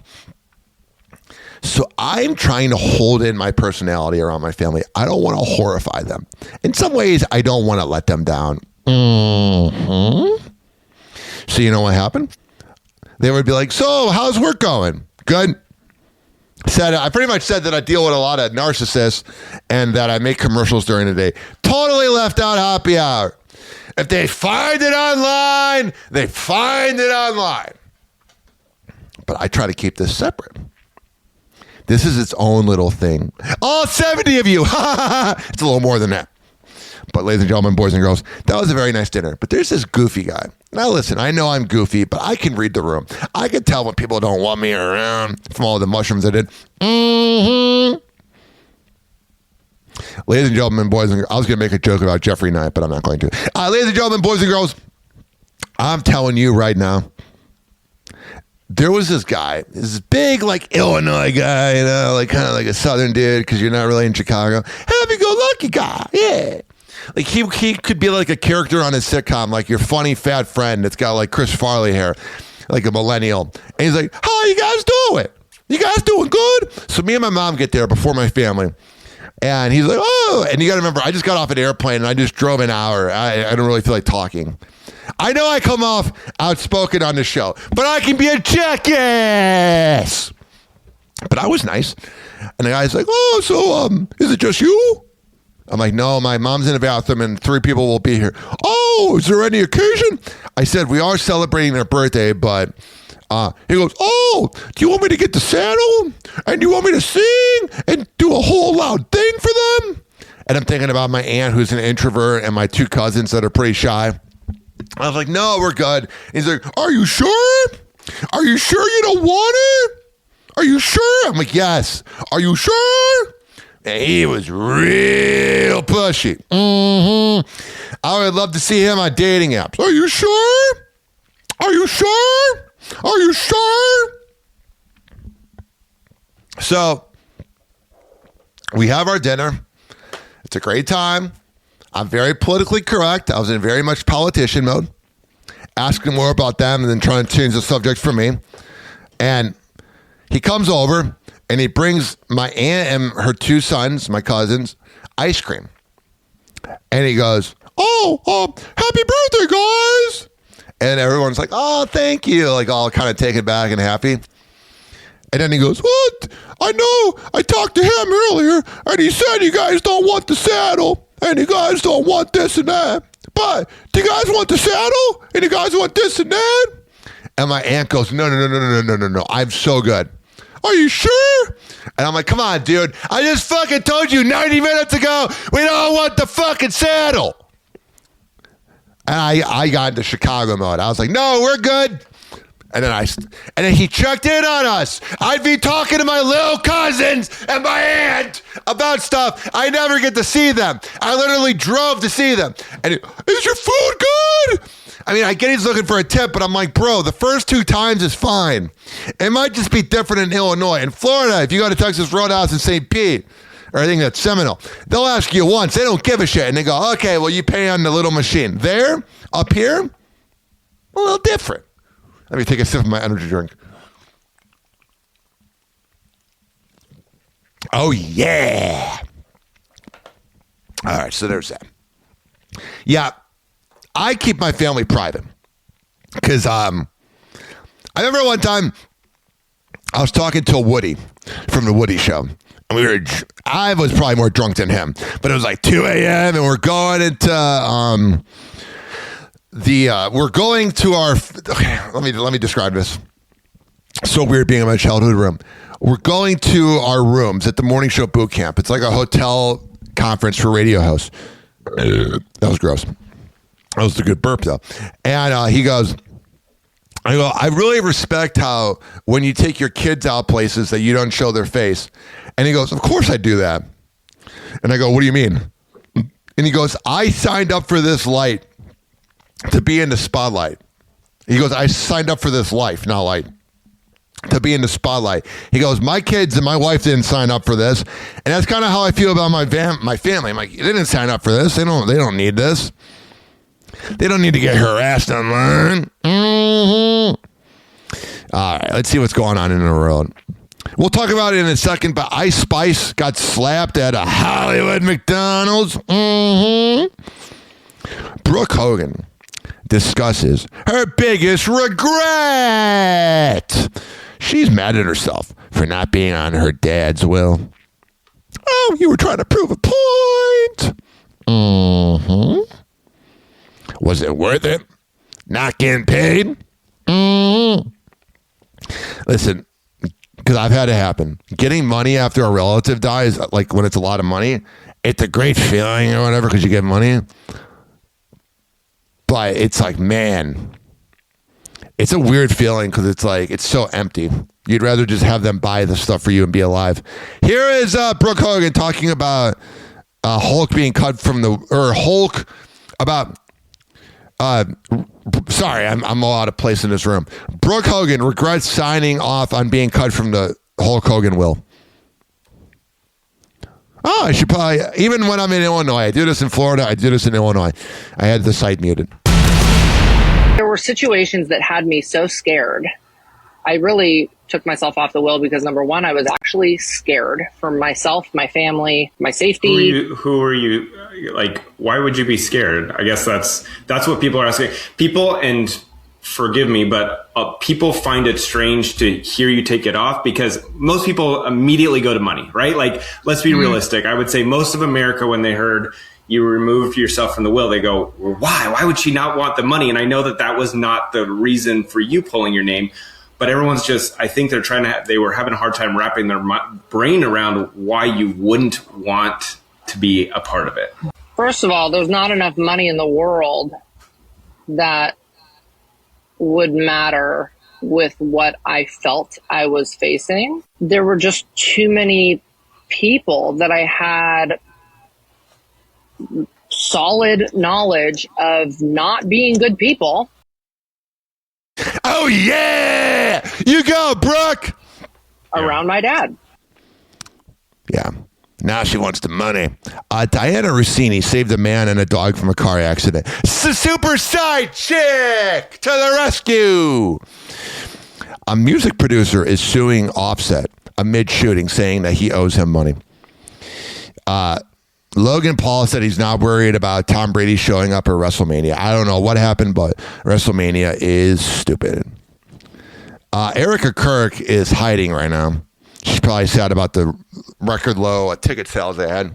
So I'm trying to hold in my personality around my family. I don't want to horrify them. In some ways, I don't want to let them down. Mm-hmm. So you know what happened? They would be like, so how's work going? Good. I pretty much said that I deal with a lot of narcissists and that I make commercials during the day. Totally left out Happy Hour. If they find it online, they find it online. But I try to keep this separate. This is its own little thing. All 70 of you. It's a little more than that. But ladies and gentlemen, boys and girls, that was a very nice dinner. But there's this goofy guy. Now listen, I know I'm goofy, but I can read the room. I can tell when people don't want me around from all the mushrooms I did. Mm-hmm. Ladies and gentlemen, boys and girls, I was going to make a joke about Jeffrey Knight, but I'm not going to. Ladies and gentlemen, boys and girls, I'm telling you right now, there was this guy, this big, like, Illinois guy, you know, like kind of like a Southern dude because you're not really in Chicago. Happy-go-lucky guy, yeah. Like, he could be like a character on a sitcom, like your funny fat friend that's got, like, Chris Farley hair, like a millennial. And he's like, how you guys doing? You guys doing good? So me and my mom get there before my family. And he's like, oh, and you got to remember, I just got off an airplane and I just drove an hour. I don't really feel like talking. I know I come off outspoken on the show, but I can be a jackass. But I was nice. And the guy's like, oh, so is it just you? I'm like, no, my mom's in the bathroom and 3 people will be here. Oh, is there any occasion? I said, we are celebrating their birthday, but he goes, oh, do you want me to get the saddle? And you want me to sing and do a whole loud thing for them? And I'm thinking about my aunt who's an introvert and my 2 cousins that are pretty shy. I was like, no, we're good. He's like, are you sure? Are you sure you don't want it? Are you sure? I'm like, yes. Are you sure? And he was real pushy. Mm-hmm. I would love to see him on dating apps. Are you sure? Are you sure? Are you sure? So we have our dinner. It's a great time. I'm very politically correct. I was in very much politician mode, asking more about them and then trying to change the subject for me. And he comes over and he brings my aunt and her 2 sons, my cousins, ice cream. And he goes, oh, happy birthday, guys. And everyone's like, oh, thank you. Like all kind of taken back and happy. And then he goes, what? I know. I talked to him earlier and he said you guys don't want the saddle. And you guys don't want this and that. But do you guys want the saddle? And you guys want this and that? And my aunt goes, no. I'm so good. Are you sure? And I'm like, come on, dude. I just fucking told you 90 minutes ago we don't want the fucking saddle. And I got into Chicago mode. I was like, no, we're good. And then he checked in on us. I'd be talking to my little cousins and my aunt about stuff. I never get to see them. I literally drove to see them. And is your food good? I mean, I get he's looking for a tip, but I'm like, bro, the first 2 times is fine. It might just be different in Illinois. In Florida, if you go to Texas Roadhouse in St. Pete, or I think that's Seminole, they'll ask you once. They don't give a shit. And they go, okay, well, you pay on the little machine. There, up here, a little different. Let me take a sip of my energy drink. Oh, yeah. All right, so there's that. Yeah, I keep my family private because I remember one time I was talking to Woody from the Woody Show. And I was probably more drunk than him, but it was like 2 a.m. and we're going into we're going to our. Okay, let me describe this. So weird being in my childhood room. We're going to our rooms at the morning show boot camp. It's like a hotel conference for radio hosts. That was gross. That was a good burp though. And he goes, I really respect how when you take your kids out places that you don't show their face. And he goes, of course I do that. And I go, what do you mean? And he goes, I signed up for this light to be in the spotlight. He goes, I signed up for this life, not light, to be in the spotlight. He goes, my kids and my wife didn't sign up for this. And that's kind of how I feel about my family. I'm like, they didn't sign up for this. They don't need this. They don't need to get harassed online. Mm-hmm. All right, let's see what's going on in the world. We'll talk about it in a second, but Ice Spice got slapped at a Hollywood McDonald's. Mm-hmm. Brooke Hogan discusses her biggest regret. She's mad at herself for not being on her dad's will. Oh, you were trying to prove a point. Mm-hmm. Was it worth it? Not getting paid? Mm-hmm. Listen, because I've had it happen. Getting money after a relative dies, like when it's a lot of money, it's a great feeling or whatever because you get money. But it's like, man, it's a weird feeling because it's like, it's so empty. You'd rather just have them buy the stuff for you and be alive. Here is Brooke Hogan talking about Hulk being cut from Hulk about... sorry, I'm all out of place in this room. Brooke Hogan regrets signing off on being cut from the Hulk Hogan will. Oh, I should probably, even when I'm in Illinois, I do this in Florida, I do this in Illinois. I had the site muted. There were situations that had me so scared. I really took myself off the will because, number one, I was actually scared for myself, my family, my safety. Who are you? Like, why would you be scared? I guess that's what people are asking. People, and forgive me, but people find it strange to hear you take it off because most people immediately go to money, right? Like, let's be realistic. I would say most of America, when they heard you removed yourself from the will, they go, well, why? Why would she not want the money? And I know that was not the reason for you pulling your name. But everyone's just, I think they were having a hard time wrapping their brain around why you wouldn't want to be a part of it. First of all, there's not enough money in the world that would matter with what I felt I was facing. There were just too many people that I had solid knowledge of not being good people. Oh, yeah! You go, Brooke! Around my dad. Yeah. Now she wants the money. Diana Rossini saved a man and a dog from a car accident. Super side chick to the rescue! A music producer is suing Offset amid shooting, saying that he owes him money. Logan Paul said he's not worried about Tom Brady showing up at WrestleMania. I don't know what happened, but WrestleMania is stupid. Erica Kirk is hiding right now. She's probably sad about the record low ticket sales they had.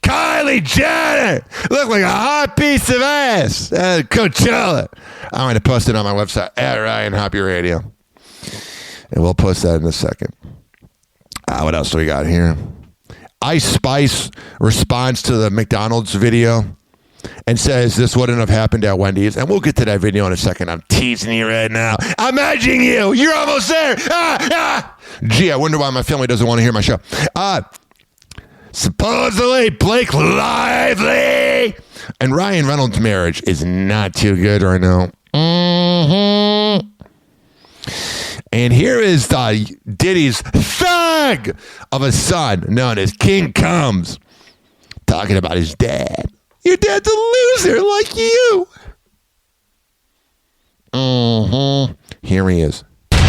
Kylie Jenner look like a hot piece of ass at Coachella. I'm going to post it on my website at Ryan Hoppe Radio. And we'll post that in a second. What else do we got here? Ice Spice responds to the McDonald's video and says this wouldn't have happened at Wendy's. And we'll get to that video in a second. I'm teasing you right now. I'm edging you. You're almost there. Gee, I wonder why my family doesn't want to hear my show. Supposedly, Blake Lively and Ryan Reynolds' marriage is not too good right now. Mm-hmm. And here is Diddy's thug of a son known as King Combs talking about his dad. Your dad's a loser like you. Mm-hmm. Here he is. You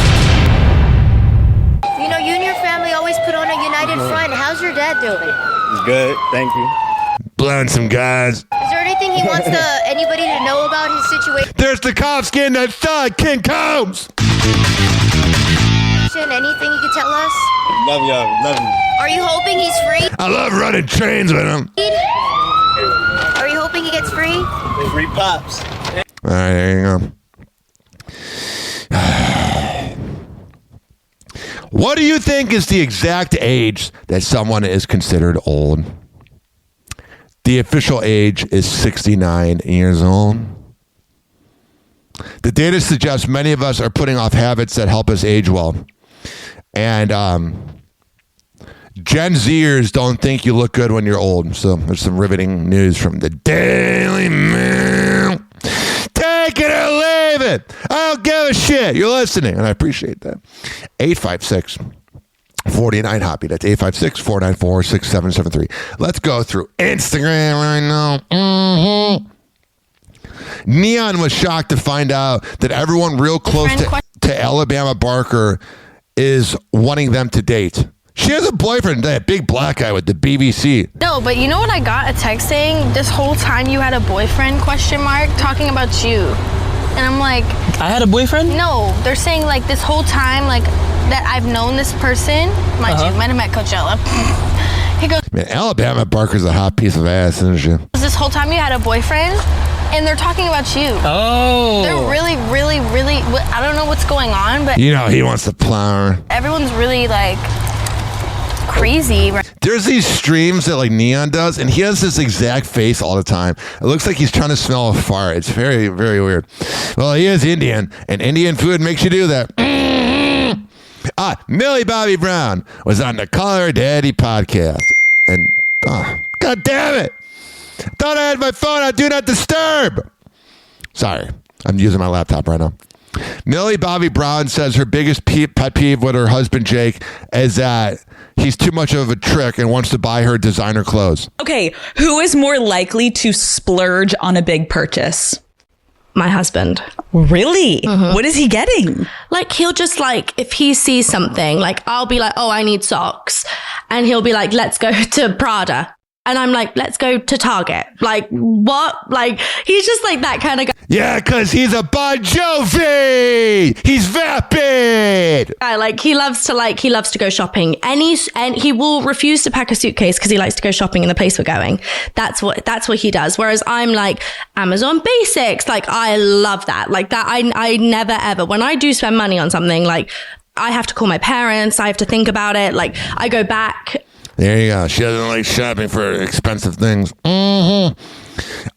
know, you and your family always put on a united front. How's your dad doing? He's good, thank you. Blowing some guys. Is there anything he wants anybody to know about his situation? There's the cops getting that thug, King Combs. question? Anything you could tell us? Love y'all. Love you. Are you hoping he's free? I love running trains with him. Are you hoping he gets free? Free pops. All right, there you go. What do you think is the exact age that someone is considered old? The official age is 69 years old. The data suggests many of us are putting off habits that help us age well. And Gen Zers don't think you look good when you're old. So there's some riveting news from the Daily Mail. Take it or leave it. I don't give a shit. You're listening, and I appreciate that. 856-49-HOPPY. That's 856-494-6773. Let's go through Instagram right now. Neon was shocked to find out that everyone real close to Alabama Barker is wanting them to date. She has a boyfriend, that big black guy with the BBC. No, but you know what I got a text saying? This whole time you had a boyfriend, ? Talking about you. And I'm like... I had a boyfriend? No, they're saying like this whole time, like that I've known this person. Mind you, met him at Coachella. He goes... Man, Alabama Barker's a hot piece of ass, isn't she? This whole time you had a boyfriend? And they're talking about you. Oh. They're really, I don't know what's going on, but... You know, he wants to plow her. Everyone's really like... crazy. There's these streams that like Neon does, and he has this exact face all the time. It looks like he's trying to smell a fart. It's very, very weird. Well, he is Indian, and Indian food makes you do that. Millie Bobby Brown was on the Call Her Daddy podcast, and God damn it! Thought I had my phone on Do Not Disturb. Sorry, I'm using my laptop right now. Millie Bobby Brown says her biggest pet peeve with her husband Jake is that he's too much of a trick and wants to buy her designer clothes. Okay, who is more likely to splurge on a big purchase? My husband. Really? Mm-hmm. What is he getting? Like, he'll just like, if he sees something, like I'll be like, oh, I need socks. And he'll be like, let's go to Prada. And I'm like, let's go to Target. Like, what? Like, he's just like that kind of guy. Yeah, because he's a Bon Jovi. He's vapid. Like, he loves to go shopping. And he will refuse to pack a suitcase because he likes to go shopping in the place we're going. That's what he does. Whereas I'm like, Amazon Basics. Like, I love that. Like that, I never ever, when I do spend money on something, like, I have to call my parents. I have to think about it. Like, I go back. There you go. She doesn't like shopping for expensive things. Mm-hmm.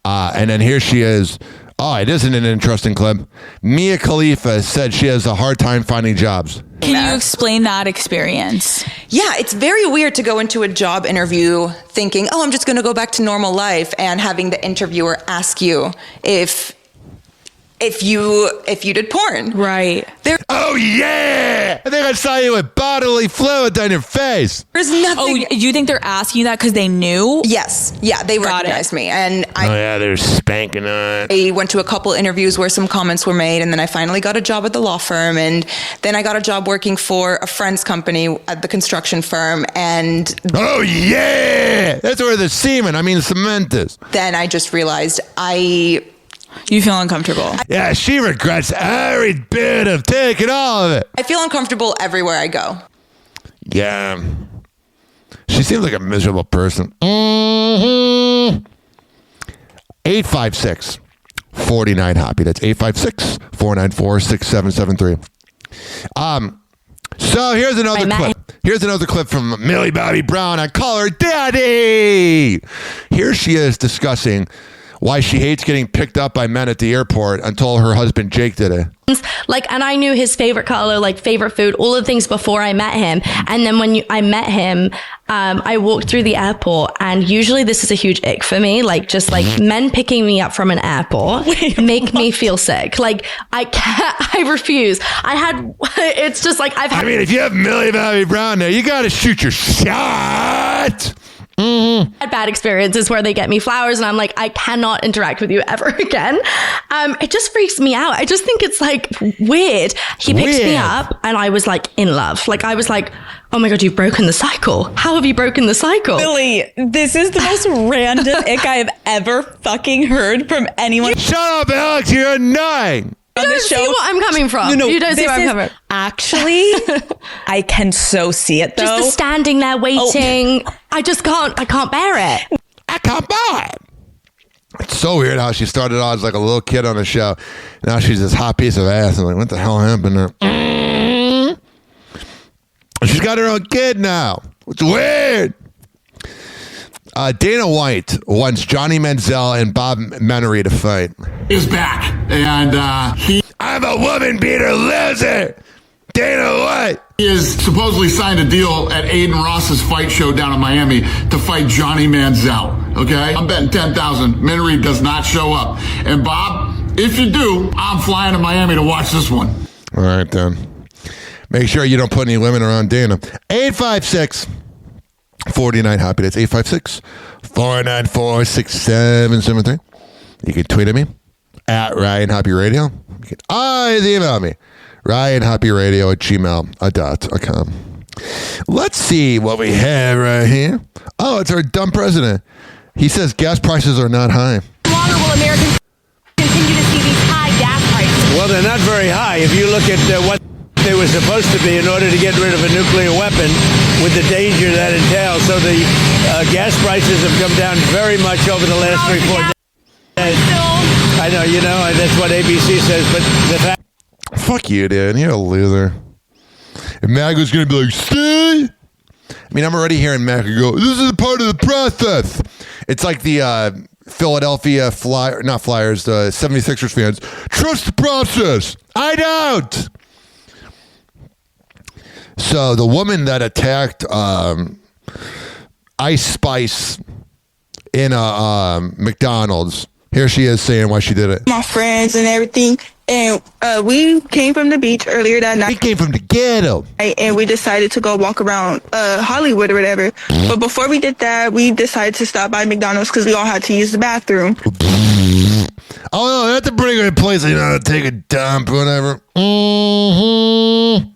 And then here she is. Oh, it isn't an interesting clip. Mia Khalifa said she has a hard time finding jobs. Can you explain that experience? Yeah, it's very weird to go into a job interview thinking, oh, I'm just going to go back to normal life, and having the interviewer ask you if you did porn. Right. Oh, yeah! I think I saw you with bodily fluid on your face. There's nothing. Oh, you think they're asking you that because they knew? Yes. Yeah, they recognized me. And they're spanking on. I went to a couple interviews where some comments were made, and then I finally got a job at the law firm, and then I got a job working for a friend's company at the construction firm, and... Oh, yeah! That's where the cement is. Then I just realized You feel uncomfortable. Yeah, she regrets every bit of taking all of it. I feel uncomfortable everywhere I go. Yeah. She seems like a miserable person. Mm-hmm. 856-49-HOPPY. That's 856-494-6773. So here's another clip. Here's another clip from Millie Bobby Brown on Call Her Daddy. Here she is discussing why she hates getting picked up by men at the airport until her husband Jake did it. Like, and I knew his favorite color, like favorite food, all the things before I met him. And then when I met him, I walked through the airport, and usually this is a huge ick for me. Like, just like men picking me up from an airport make me feel sick. Like, I refuse. It's just like if you have Millie Bobby Brown there, you got to shoot your shot. Mm-hmm. Had bad experiences where they get me flowers and I'm like, I cannot interact with you ever again. It just freaks me out. I just think it's like weird. He picks me up and I was like in love. Like, I was like, oh my God, you've broken the cycle. How have you broken the cycle? Billy, this is the most random ick I have ever fucking heard from anyone. Shut up, Alex. You're annoying. You don't see what I'm coming from. You don't see where I'm coming from. Actually, I can so see it though. Just the standing there waiting. I just can't. I can't bear it. I can't bear it. It's so weird how she started out as like a little kid on a show. Now she's this hot piece of ass. I'm like, what the hell happened there? She's got her own kid now. It's weird. Dana White wants Johnny Manziel and Bob Menery to fight. Is back, and I'm a woman beater loser. Dana White. He has supposedly signed a deal at Aiden Ross's fight show down in Miami to fight Johnny Manziel. Okay, I'm betting 10,000. Menery does not show up, and Bob, if you do, I'm flying to Miami to watch this one. All right, then. Make sure you don't put any women around Dana. 856-49-HOPPY. That's 856-494-6773. You can tweet at me at Ryan Hoppe Radio. You can always email me, RyanHoppeRadio@gmail.com. Let's see what we have right here. Oh, it's our dumb president. He says gas prices are not high. How longer will Americans continue to see these high gas prices? Well, they're not very high. If you look at what they were supposed to be in order to get rid of a nuclear weapon with the danger that entails. So the gas prices have come down very much over the last 3-4 days. I know, that's what ABC says, but the fact... Fuck you, dude. You're a loser. And MAGA's going to be like, see? I mean, I'm already hearing MAGA go, this is a part of the process. It's like the Philadelphia not Flyers, the 76ers fans. Trust the process. I don't. So the woman that attacked Ice Spice in a McDonald's, here she is saying why she did it. My friends and everything, and we came from the beach earlier that night. We came from the ghetto. And we decided to go walk around Hollywood or whatever. But before we did that, we decided to stop by McDonald's because we all had to use the bathroom. Oh, no, they have to bring her to a place, to take a dump or whatever. Mm-hmm.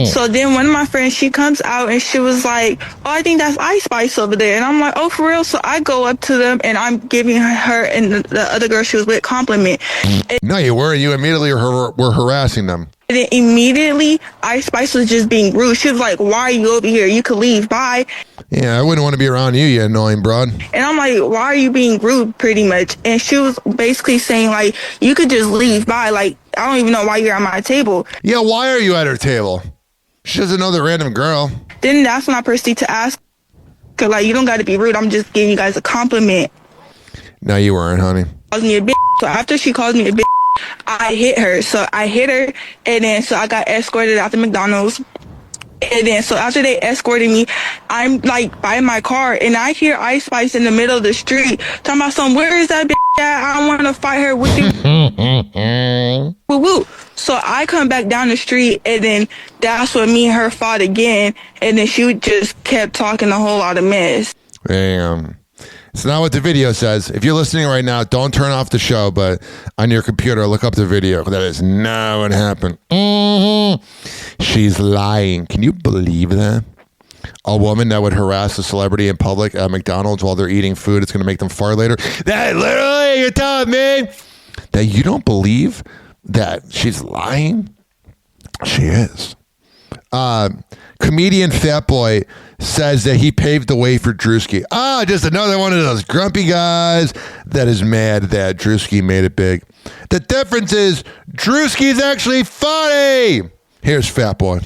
So then one of my friends, she comes out and she was like, oh, I think that's Ice Spice over there. And I'm like, oh, for real? So I go up to them and I'm giving her and the other girl she was with compliment. No, you weren't. You immediately were harassing them. And then immediately, Ice Spice was just being rude. She was like, why are you over here? You could leave. Bye. Yeah, I wouldn't want to be around you, you annoying broad. And I'm like, why are you being rude, pretty much? And she was basically saying, like, you could just leave. Bye. Like, I don't even know why you're at my table. Yeah, why are you at her table? She doesn't know the random girl. Then that's when I proceed to ask her, like, you don't got to be rude. I'm just giving you guys a compliment. No, you weren't, honey. Calls me a bitch. So after she calls me a bitch, I hit her. So I hit her, and then so I got escorted out to McDonald's. And then so after they escorted me, I'm like by my car, and I hear Ice Spice in the middle of the street talking about something. Where is that bitch at? I want to fight her with you. Woo woo. So I come back down the street, and then that's when me and her fought again, and then she just kept talking a whole lot of mess. Damn. It's not what the video says. If you're listening right now, don't turn off the show, but on your computer, look up the video. That is not what happened. Mm-hmm. She's lying. Can you believe that? A woman that would harass a celebrity in public at McDonald's while they're eating food, it's going to make them fart later. That literally, you're telling me that you don't believe that she's lying? She is. Comedian Fat Boy says that he paved the way for Drewski. Just another one of those grumpy guys that is mad that Drewski made it big. The difference is Drewski's actually funny. Here's Fat Boy.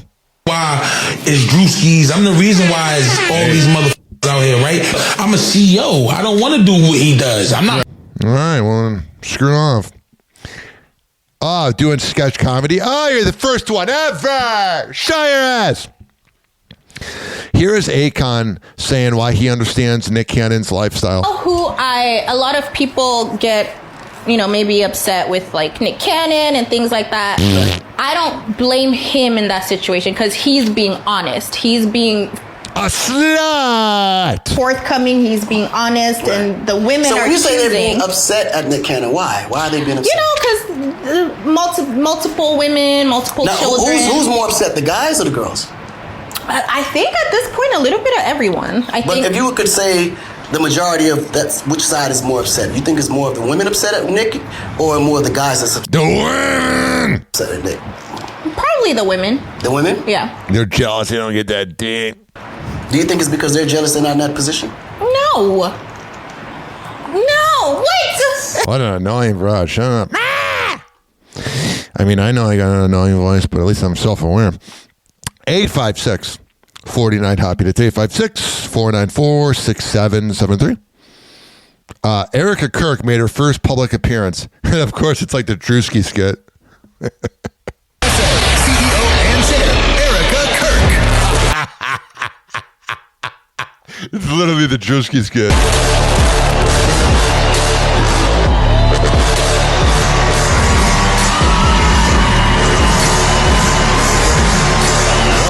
Why is Drewski's? I'm the reason why is all these motherfuckers out here, right? I'm a CEO. I don't want to do what he does. I'm not. All right, well, screw off. Doing sketch comedy. You're the first one ever. Show your ass. Here is Akon saying why he understands Nick Cannon's lifestyle. A lot of people get, maybe upset with like Nick Cannon and things like that. I don't blame him in that situation because he's being honest. He's being a slut. Forthcoming. He's being honest, and the women so are when you say they're being choosing. upset at Nick Cannon, why? Why are they being upset? Because multiple women, multiple children. Who's more upset, the guys or the girls? I think at this point a little bit of everyone. But if you could say the majority of which side is more upset? You think it's more of the women upset at Nick, or more of the guys that's upset at Nick? Probably the women. The women? Yeah. They're jealous they don't get that dick. Do you think it's because they're jealous they're not in that position? No. No, wait! What an annoying broad. Shut up. I mean, I know I got an annoying voice, but at least I'm self-aware. 856-49-HOPPY. That's 856-494-6773. Erica Kirk made her first public appearance. And of course, it's like the Drewski skit. CEO and singer, Erica Kirk. It's literally the Drewski skit.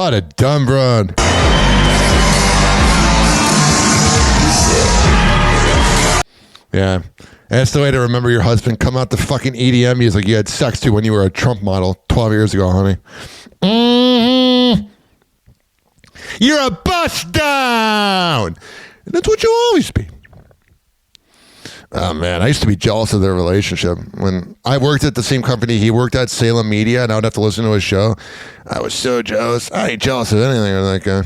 What a dumb broad. Yeah. That's the way to remember your husband. Come out the fucking EDM music you had sex to when you were a Trump model 12 years ago, honey. Mm-hmm. You're a bust down. And that's what you'll always be. Oh, man, I used to be jealous of their relationship. When I worked at the same company he worked at, Salem Media, and I would have to listen to his show, I was so jealous. I ain't jealous of anything of that guy.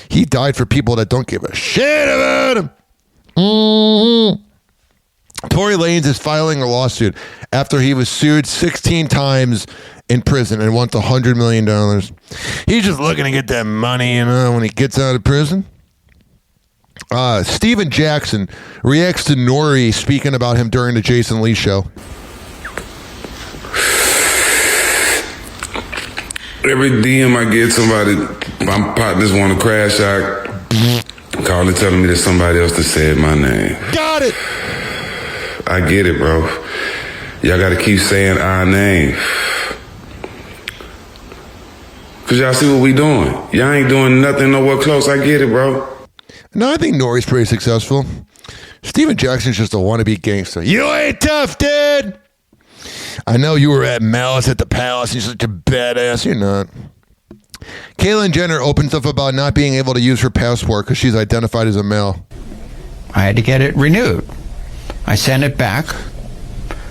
He died for people that don't give a shit about him. Mm-hmm. Tory Lanez is filing a lawsuit after he was sued 16 times in prison and wants $100 million. He's just looking to get that money, when he gets out of prison. Steven Jackson reacts to Nori speaking about him during the Jason Lee show. Every DM I get, somebody, my partners want to crash out, calling telling me that somebody else that said my name. Got it. I get it, bro. Y'all got to keep saying our name. Because y'all see what we doing. Y'all ain't doing nothing nowhere close. I get it, bro. No, I think Nori's pretty successful. Steven Jackson's just a wannabe gangster. You ain't tough, dude. I know you were at Malice at the Palace. You're such a badass. You're not. Caitlyn Jenner opens up about not being able to use her passport because she's identified as a male. I had to get it renewed. I sent it back.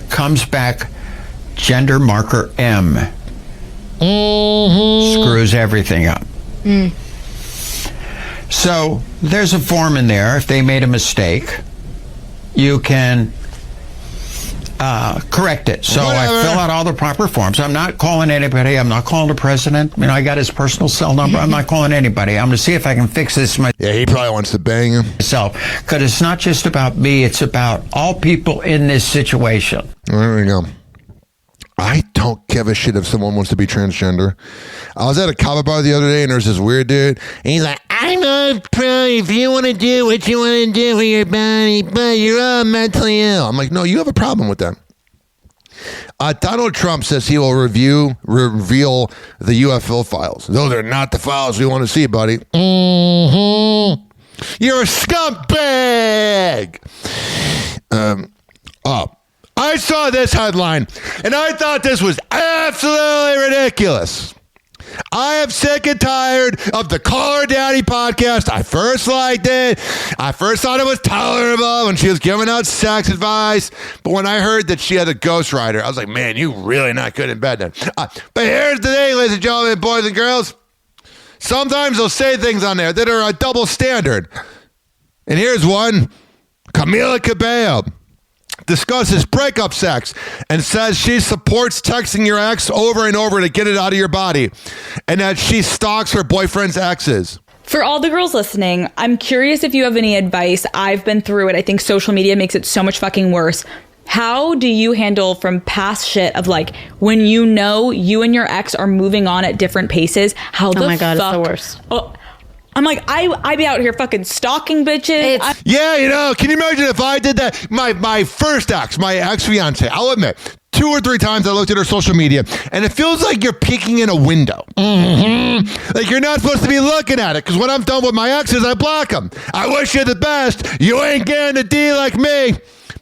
Comes back gender marker M. Mm-hmm. Screws everything up. Mm. So there's a form in there. If they made a mistake, you can correct it. So I fill out all the proper forms. I'm not calling anybody. I'm not calling the president. I got his personal cell number. I'm not calling anybody. I'm going to see if I can fix this myself. Yeah, he probably wants to bang him. Because it's not just about me. It's about all people in this situation. There we go. I don't give a shit if someone wants to be transgender. I was at a kava bar the other day, and there's this weird dude, and he's like, I'm not pro if you want to do what you want to do with your body, but you're all mentally ill. I'm like, no, you have a problem with that. Donald Trump says he will reveal the UFO files. Those are not the files we want to see, buddy. Mm-hmm. You're a scumbag. I saw this headline, and I thought this was absolutely ridiculous. I am sick and tired of the Call Her Daddy podcast. I first liked it. I first thought it was tolerable when she was giving out sex advice. But when I heard that she had a ghostwriter, I was like, man, you really not good in bed then. But here's the thing, ladies and gentlemen, boys and girls. Sometimes they'll say things on there that are a double standard. And here's one. Camila Cabello discusses breakup sex and says she supports texting your ex over and over to get it out of your body, and that she stalks her boyfriend's exes. For all the girls listening, I'm curious if you have any advice. I've been through it. I think social media makes it so much fucking worse. How do you handle from past shit of like when you know you and your ex are moving on at different paces? How the Oh my God, fuck? it's the worst. Oh, I'm like, I be out here fucking stalking bitches. Yeah, can you imagine if I did that? My first ex, my ex-fiance, I'll admit, 2 or 3 times I looked at her social media, and it feels like you're peeking in a window. Mm-hmm. Like you're not supposed to be looking at it, because when I'm done with my exes, I block them. I wish you the best. You ain't getting a D like me.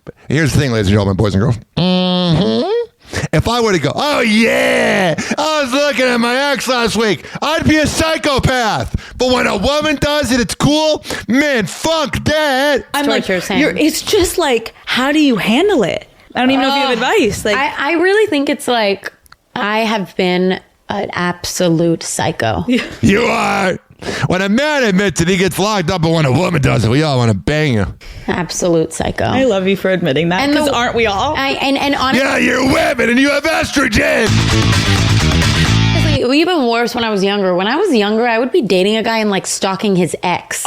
But here's the thing, ladies and gentlemen, boys and girls. Mm-hmm. If I were to go, oh yeah, I was looking at my ex last week, I'd be a psychopath. But when a woman does it, it's cool. Man, fuck that. I'm like, it's just like, how do you handle it? I don't even know if you have advice. Like, I really think it's like, I have been an absolute psycho. You are. When a man admits it, he gets locked up, but when a woman does it, we all want to bang you. Absolute psycho. I love you for admitting that, because aren't we all? And honestly, yeah, you're women and you have estrogen. Even worse when I was younger. When I was younger, I would be dating a guy and like stalking his ex.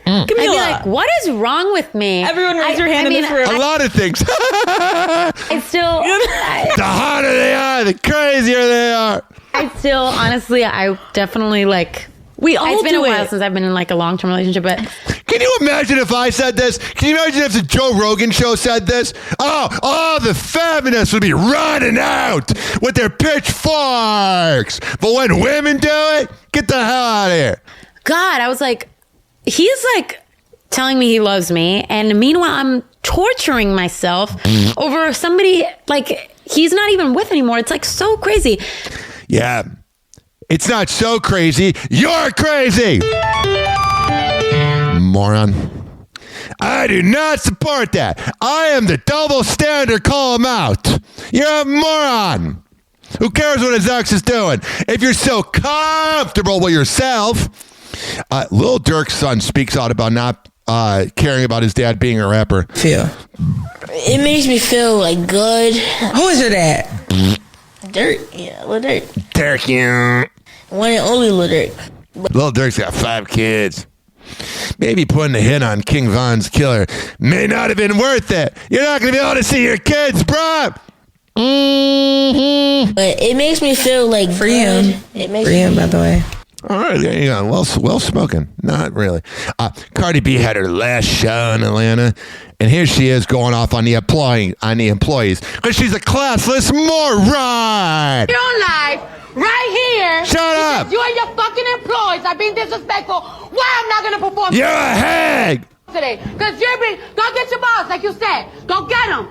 I'd be like, what is wrong with me? Everyone raise your hand in this room. A lot of things. It's still... the hotter they are, the crazier they are. I still, honestly, I definitely like... We all do it. It's been a while since I've been in like a long-term relationship, but... Can you imagine if I said this? Can you imagine if the Joe Rogan show said this? Oh, the feminists would be running out with their pitchforks. But when women do it, get the hell out of here. God, I was like, he's like telling me he loves me, and meanwhile, I'm torturing myself over somebody like he's not even with anymore. It's like so crazy. Yeah. It's not so crazy. You're crazy. Moron. I do not support that. I am the double standard. Call him out. You're a moron. Who cares what his ex is doing? If you're so comfortable with yourself. Lil Durk's son speaks out about not caring about his dad being a rapper. It makes me feel like good. Who is your dad? Dirk. Yeah, Lil Durk. Durk, yeah. One and only Lil Durk. Lil Durk's got 5 kids. Maybe putting a hit on King Von's killer may not have been worth it. You're not going to be able to see your kids, bro. Mm-hmm. But it makes me feel like for him. It makes for him, by the way. All right, there you go. Well spoken. Not really. Cardi B had her last show in Atlanta, and here she is going off on the employees because she's a classless moron. Your life right here. Shut up. You and your fucking employees are being disrespectful. Why I'm not gonna perform? You're a hag. Today, because you're being. Go get your boss, like you said. Go get him.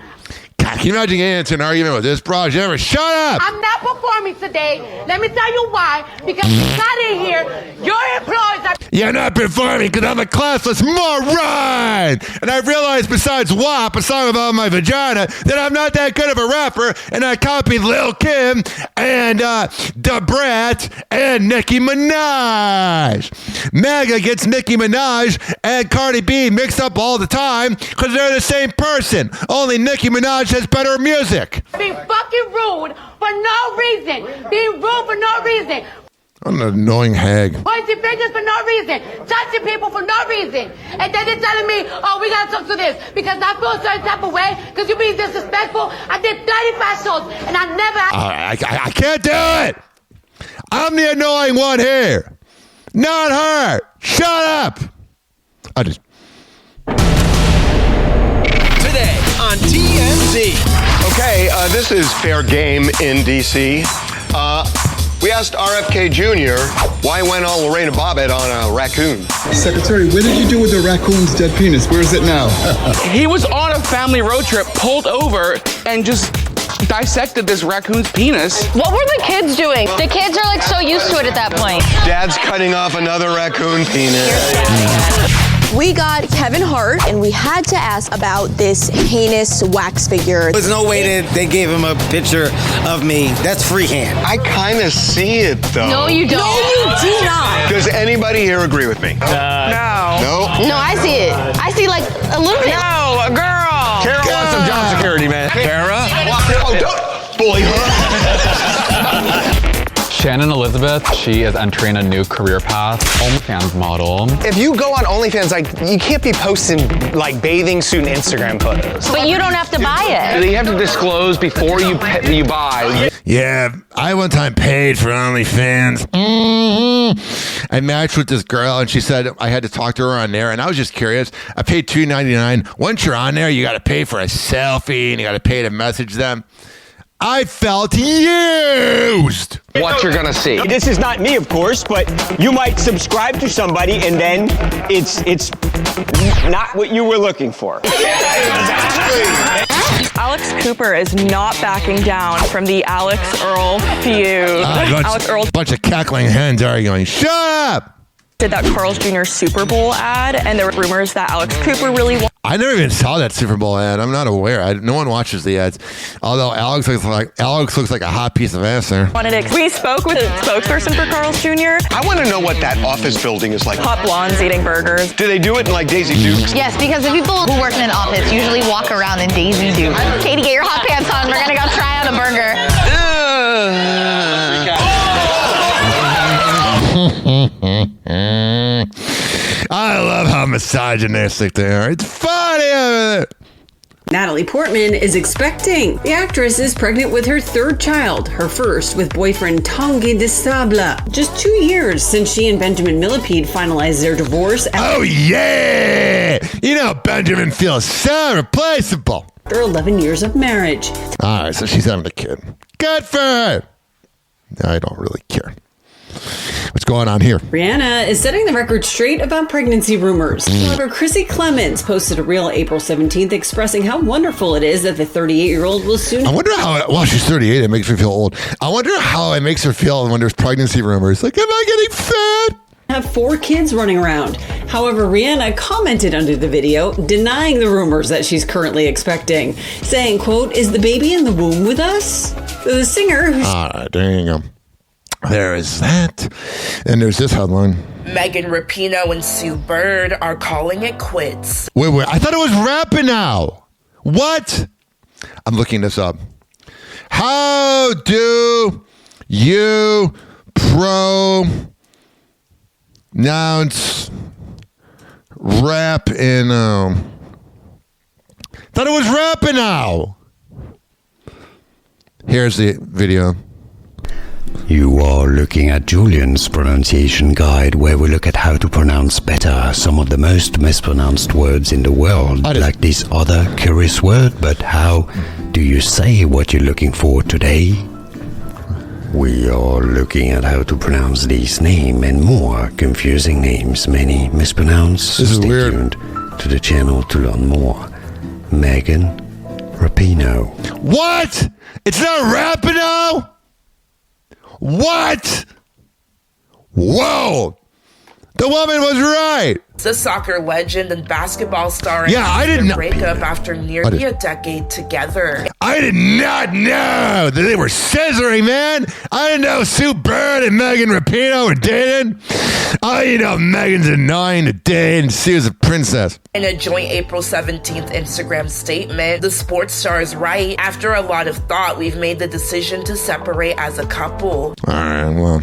God, can you imagine getting into an argument with this broad? Ever? Shut up. I'm not performing today. Let me tell you why. Because you got in here. Your employees are. You're not performing because I'm a classless moron. And I realized besides WAP, a song about my vagina, that I'm not that good of a rapper. And I copied Lil Kim and Da Brat and Nicki Minaj. MAGA gets Nicki Minaj and Cardi B mixed up all the time because they're the same person. Only Nicki Minaj has better music. Being fucking rude for no reason. Being rude for no reason. I'm an annoying hag. Pointing fingers for no reason. Touching people for no reason. And then they're telling me, oh, we gotta talk to this. Because I feel a certain type of way. Because you're being disrespectful. I did 35 shows. And I never... I can't do it. I'm the annoying one here. Not her. Shut up. Today on TMZ. Okay, this is fair game in D.C. We asked RFK Jr. why he went all Lorena Bobbitt on a raccoon. Secretary, what did you do with the raccoon's dead penis? Where is it now? He was on a family road trip, pulled over, and just dissected this raccoon's penis. What were the kids doing? The kids are like so used to it at that point. Dad's cutting off another raccoon penis. We got Kevin Hart, and we had to ask about this heinous wax figure. There's no way that they gave him a picture of me. That's freehand. I kind of see it, though. No, you don't. No, you do not. Does anybody here agree with me? No. No, I see it. I see like a little bit. No, a girl. Kara wants some job security, man. Kara? Oh, don't bully her. Shannon Elizabeth, she is entering a new career path, OnlyFans model. If you go on OnlyFans, like, you can't be posting, like, bathing suit and Instagram photos. But you don't have to buy it. You have to disclose before you buy. Yeah, I one time paid for OnlyFans. I matched with this girl, and she said I had to talk to her on there, and I was just curious. I paid $2.99. Once you're on there, you got to pay for a selfie, and you got to pay to message them. I felt used. What you're gonna see. This is not me, of course, but you might subscribe to somebody and then it's not what you were looking for. I Alex Cooper is not backing down from the Alex Earl feud. Alex Earl, bunch of cackling hens arguing. Shut up! Did that Carl's Jr. Super Bowl ad, and there were rumors that Alex Cooper really won. I never even saw that Super Bowl ad. I'm not aware. No one watches the ads. Although Alex looks like a hot piece of ass there. We spoke with a spokesperson for Carl's Jr. I want to know what that office building is like. Hot blondes eating burgers. Do they do it in like Daisy Dukes? Yes, because the people who work in an office usually walk around in Daisy Dukes. Katie, get your hot pants on. We're going to go try out a burger. I love how misogynistic they are. It's funny. Natalie Portman is expecting. The actress is pregnant with her third child, her first with boyfriend Tanguy de Sable. Just 2 years since she and Benjamin Millepied finalized their divorce. Oh yeah! You know Benjamin feels so replaceable. After 11 years of marriage. All right, so she's having a kid. Good for her. I don't really care. What's going on here? Rihanna is setting the record straight about pregnancy rumors. However, Chrissy Clemens posted a reel April 17th expressing how wonderful it is that the 38-year-old will soon... I wonder how... Well, she's 38. It makes me feel old. I wonder how it makes her feel when there's pregnancy rumors. Like, am I getting fat? Have 4 kids running around. However, Rihanna commented under the video, denying the rumors that she's currently expecting, saying, quote, "Is the baby in the womb with us?" The singer... All right, there you go. There is that. And there's this headline. Megan Rapinoe and Sue Bird are calling it quits. Wait. I thought it was Rapinoe. What? I'm looking this up. How do you pronounce Rapinoe? Thought it was Rapinoe. Here's the video. You are looking at Julian's pronunciation guide, where we look at how to pronounce better some of the most mispronounced words in the world, like this other curious word. But how do you say what you're looking for today? We are looking at how to pronounce these names and more confusing names, many mispronounced. This is Stay weird. tuned to the channel to learn more. Megan Rapinoe. What? It's not Rapinoe? What? Whoa! The woman was right. The soccer legend and basketball star I didn't know. Breakup after nearly a decade together. I did not know that they were scissoring, man. I didn't know Sue Bird and Megan Rapinoe were dating. Megan's annoying to date and Sue's a princess. In a joint April 17th Instagram statement, the sports star is right. After a lot of thought, we've made the decision to separate as a couple. All right, well,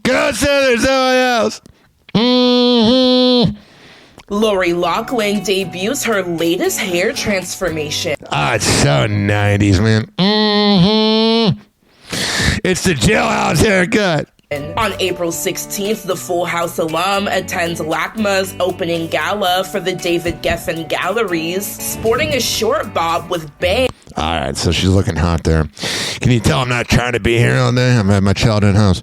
go say there's someone else. Lori Loughlin debuts her latest hair transformation. It's so 90s, man. It's the jailhouse haircut. On April 16th, the Full House alum attends LACMA's opening gala for the David Geffen Galleries, sporting a short bob with bangs. All right, so she's looking hot there. Can you tell I'm not trying to be here all day? I'm at my childhood house.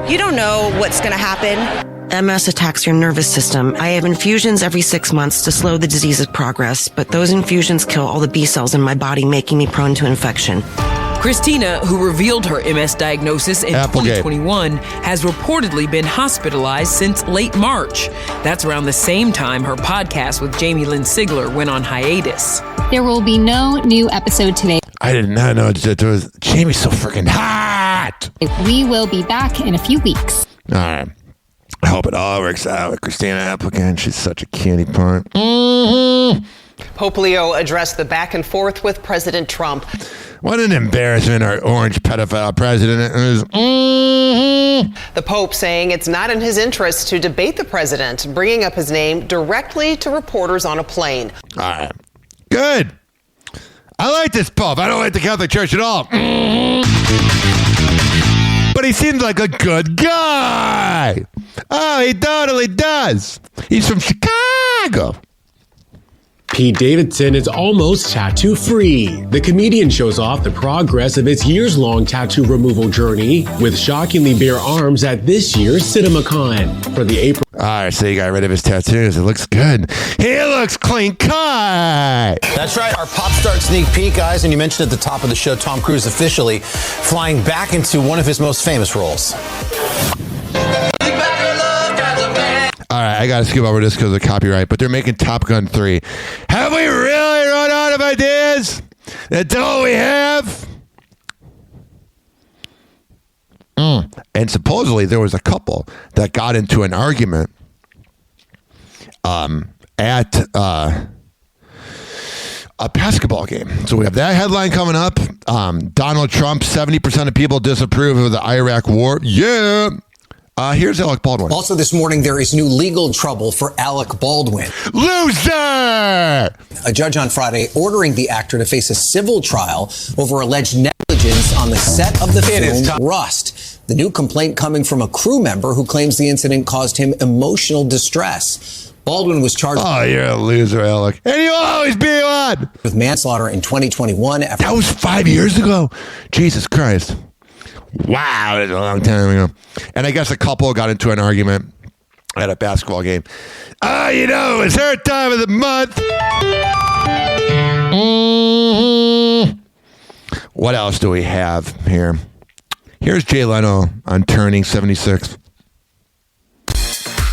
You don't know what's going to happen. MS attacks your nervous system. I have infusions every 6 months to slow the disease's progress, but those infusions kill all the B cells in my body, making me prone to infection. Christina, who revealed her MS diagnosis in 2021, has reportedly been hospitalized since late March. That's around the same time her podcast with Jamie Lynn Sigler went on hiatus. There will be no new episode today. I did not know there was... Jamie's so freaking hot! We will be back in a few weeks. All right. I hope it all works out with Christina Applegate. She's such a cutie pie. Pope Leo addressed the back and forth with President Trump. What an embarrassment our orange pedophile president is. The Pope saying it's not in his interest to debate the president, bringing up his name directly to reporters on a plane. All right. Good. I like this Pope. I don't like the Catholic Church at all. But he seems like a good guy. Oh, he totally does. He's from Chicago. Pete Davidson is almost tattoo-free. The comedian shows off the progress of his years-long tattoo removal journey with shockingly bare arms at this year's CinemaCon. For the April... All right, so he got rid of his tattoos. It looks good. He looks clean cut. That's right, our pop star sneak peek, guys. And you mentioned at the top of the show, Tom Cruise officially flying back into one of his most famous roles. All right, I got to skip over this because of the copyright, but they're making Top Gun 3. Have we really run out of ideas? That's all we have? And supposedly there was a couple that got into an argument at a basketball game. So we have that headline coming up. Donald Trump, 70% of people disapprove of the Iraq war. Yeah. Here's Alec Baldwin. Also this morning, there is new legal trouble for Alec Baldwin. Loser! A judge on Friday ordering the actor to face a civil trial over alleged negligence on the set of the film Rust. The new complaint coming from a crew member who claims the incident caused him emotional distress. Baldwin was charged. Oh, you're a loser, Alec. And you'll always be one. With manslaughter in 2021. That was 5 years ago. Jesus Christ. Wow, that's a long time ago. And I guess a couple got into an argument at a basketball game. It's her time of the month. What else do we have here? Here's Jay Leno on turning 76.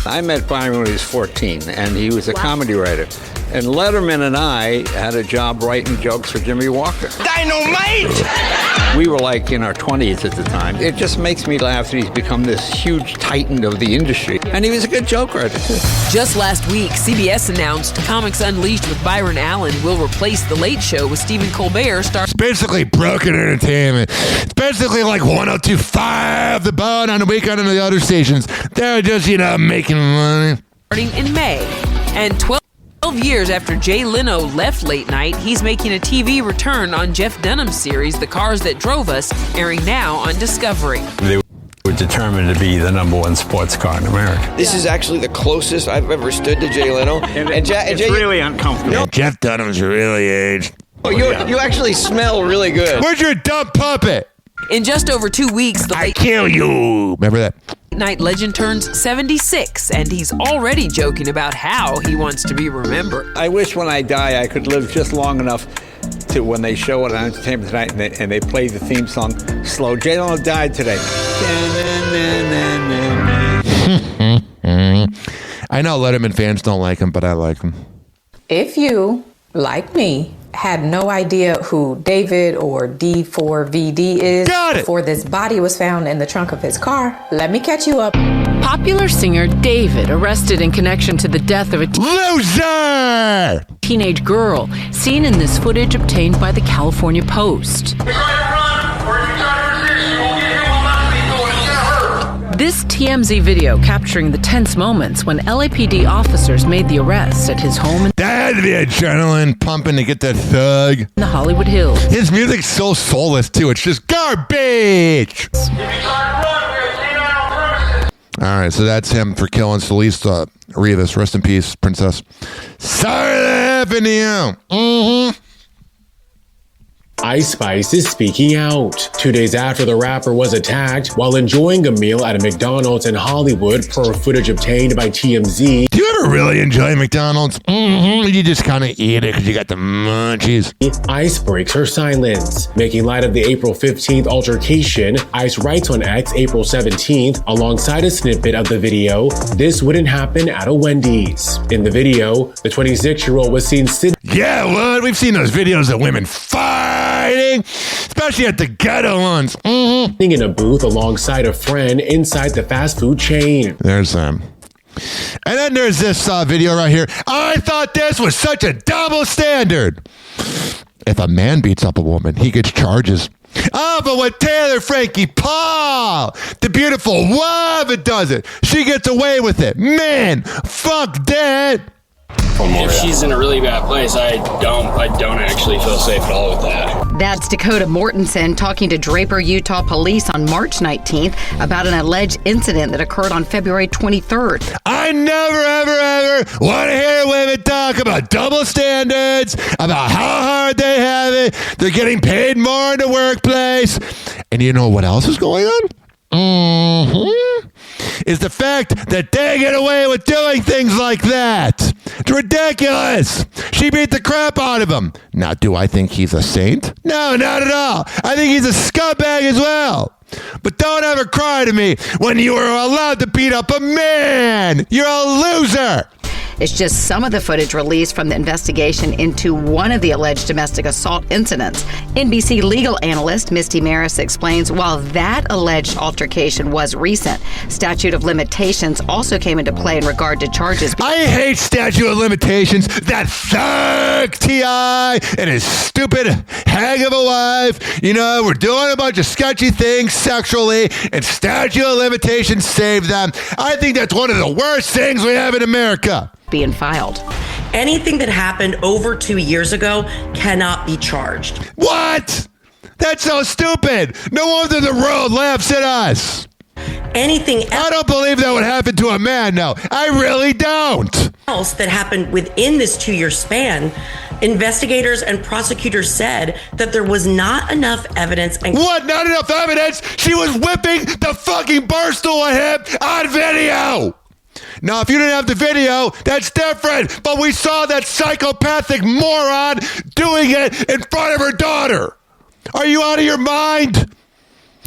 I met Byron when he was 14, and he was a comedy writer. And Letterman and I had a job writing jokes for Jimmy Walker. Dynamite! We were like in our 20s at the time. It just makes me laugh that he's become this huge titan of the industry. And he was a good joke writer, too. Just last week, CBS announced Comics Unleashed with Byron Allen will replace The Late Show with Stephen Colbert. It's basically broken entertainment. It's basically like 102.5 The Bone on the weekend and the other stations. They're just, making money. Starting in May. And 12 years after Jay Leno left late night, he's making a TV return on Jeff Dunham's series, The Cars That Drove Us, airing now on Discovery. They were determined to be the number one sports car in America. This is actually the closest I've ever stood to Jay Leno. It's really uncomfortable. Yeah, Jeff Dunham's really aged. Oh, you actually smell really good. Where's your dumb puppet? In just over 2 weeks, I kill you. Remember that? Night legend turns 76, and he's already joking about how he wants to be remembered. I wish when I die I could live just long enough to when they show it on Entertainment Tonight and they play the theme song slow. Jay Leno died today. I know Letterman fans don't like him, but I like him. If you, like me, had no idea who David or D4VD is before this body was found in the trunk of his car, let me catch you up. Popular singer David arrested in connection to the death of a loser teenage girl, seen in this footage obtained by the California Post. This TMZ video capturing the tense moments when LAPD officers made the arrest at his home in that had to be adrenaline pumping to get that thug. The Hollywood Hills. His music's so soulless too. It's just garbage. All right, so that's him for killing Celeste Rivas. Rest in peace, princess. Sorry that happened to you. Ice Spice is speaking out. 2 days after the rapper was attacked while enjoying a meal at a McDonald's in Hollywood, per footage obtained by TMZ. Do you ever really enjoy McDonald's? You just kind of eat it because you got the munchies. Ice breaks her silence. Making light of the April 15th altercation, Ice writes on X April 17th, alongside a snippet of the video, "This wouldn't happen at a Wendy's." In the video, the 26-year-old was seen sitting. Yeah, what? We've seen those videos of women fighting, especially at the ghetto ones. In a booth alongside a friend inside the fast food chain. There's them. And then there's this video right here. I thought this was such a double standard. If a man beats up a woman, he gets charges. But when Taylor Frankie Paul, the beautiful woman, does it, she gets away with it. Man, fuck that. If she's in a really bad place, I don't actually feel safe at all with that. That's Dakota Mortensen talking to Draper, Utah police on March 19th about an alleged incident that occurred on February 23rd. I never, ever want to hear women talk about double standards, about how hard they have it. They're getting paid more in the workplace. And you know what else is going on? is the fact that they get away with doing things like that. It's ridiculous. She beat the crap out of him. Now, do I think he's a saint? No, not at all. I think he's a scumbag as well. But don't ever cry to me when you are allowed to beat up a man. You're a loser. It's just some of the footage released from the investigation into one of the alleged domestic assault incidents. NBC legal analyst Misty Maris explains while that alleged altercation was recent, statute of limitations also came into play in regard to charges. I hate statute of limitations. That thug T.I. and his stupid hag of a wife. You know, we're doing a bunch of sketchy things sexually, and statute of limitations saved them. I think that's one of the worst things we have in America. Being filed. Anything that happened over 2 years ago cannot be charged. What? That's so stupid. No wonder the world laughs at us. I don't believe that would happen to a man, no. I really don't. Else that happened within this 2-year span, investigators and prosecutors said that there was not enough evidence. What? Not enough evidence? She was whipping the fucking bar stool of him on video. Now, if you didn't have the video, that's different. But we saw that psychopathic moron doing it in front of her daughter. Are you out of your mind?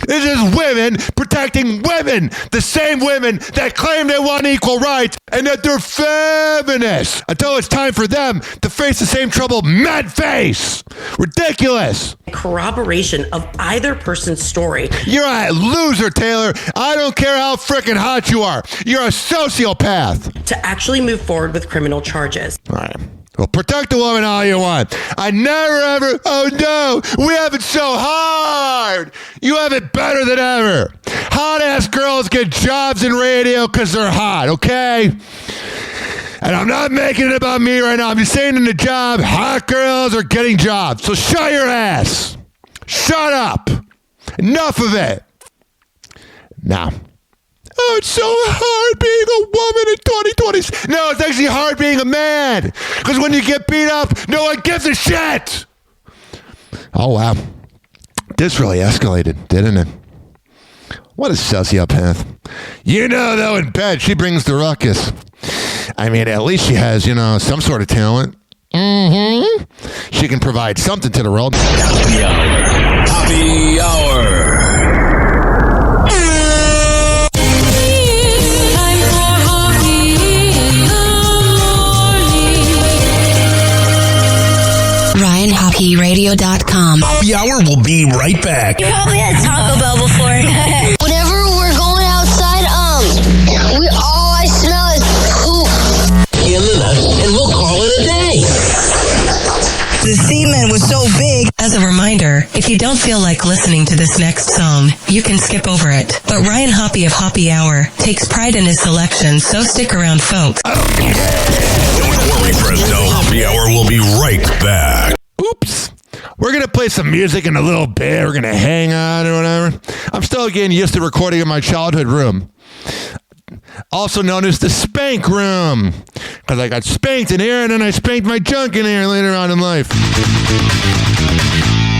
This is women protecting women, the same women that claim they want equal rights and that they're feminists, until it's time for them to face the same trouble men face. Ridiculous. Corroboration of either person's story. You're a loser, Taylor. I don't care how freaking hot you are. You're a sociopath. To actually move forward with criminal charges. All right. Well, protect the woman all you want. I never ever, oh no, we have it so hard. You have it better than ever. Hot-ass girls get jobs in radio because they're hot, okay? And I'm not making it about me right now. I'm just saying in the job, hot girls are getting jobs. So shut your ass. Shut up. Enough of it. Now. Oh, it's so hard being a woman in 2020. No, it's actually hard being a man. Because when you get beat up, no one gives a shit. Oh, wow. This really escalated, didn't it? What a sociopath. You know, though, in bed, she brings the ruckus. I mean, at least she has, you know, some sort of talent. Mm-hmm. She can provide something to the world. Happy Hour. Happy Hour. RyanHoppyRadio.com. Happy Hour will be right back. You probably had Taco Bell before. Whenever we're going outside, all I smell is poop. And we'll call it a day. The semen was so big. As a reminder, if you don't feel like listening to this next song, you can skip over it. But Ryan Hoppe of Hoppe Hour takes pride in his selection, so stick around, folks. Don't worry, Presto. Hoppe Hour will be right back. Oops. We're going to play some music in a little bit. We're going to hang on or whatever. I'm still getting used to recording in my childhood room, also known as the spank room, because I got spanked in here and then I spanked my junk in here later on in life.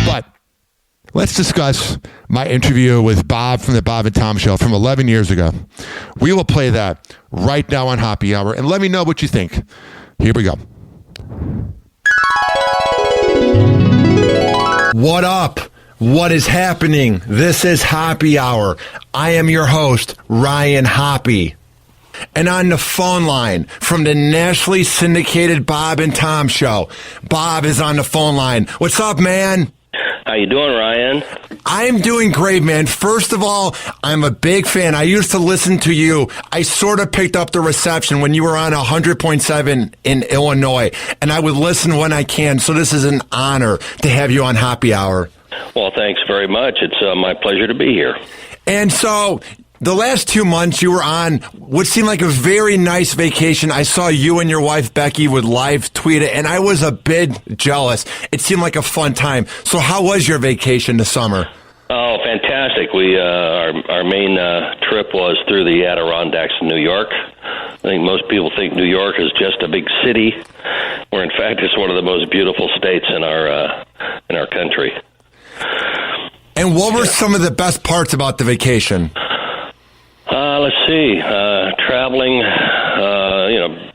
But let's discuss my interview with Bob from the Bob and Tom Show from 11 years ago. We will play that right now on Happy Hour, and let me know what you think. Here we go. What up? What is happening? This is Happy Hour. I am your host, Ryan Hoppe. And on the phone line from the nationally syndicated Bob and Tom Show, Bob is on the phone line. What's up, man? How you doing, Ryan? I'm doing great, man. First of all, I'm a big fan. I used to listen to you. I sort of picked up the reception when you were on 100.7 in Illinois, and I would listen when I can. So this is an honor to have you on Happy Hour. Well, thanks very much. It's my pleasure to be here. And so the last 2 months you were on what seemed like a very nice vacation. I saw you and your wife, Becky, would live tweet it, and I was a bit jealous. It seemed like a fun time. So how was your vacation this summer? Oh, fantastic. We our main trip was through the Adirondacks in New York. I think most people think New York is just a big city, where in fact it's one of the most beautiful states in our country. And what were some of the best parts about the vacation? Let's see. Traveling,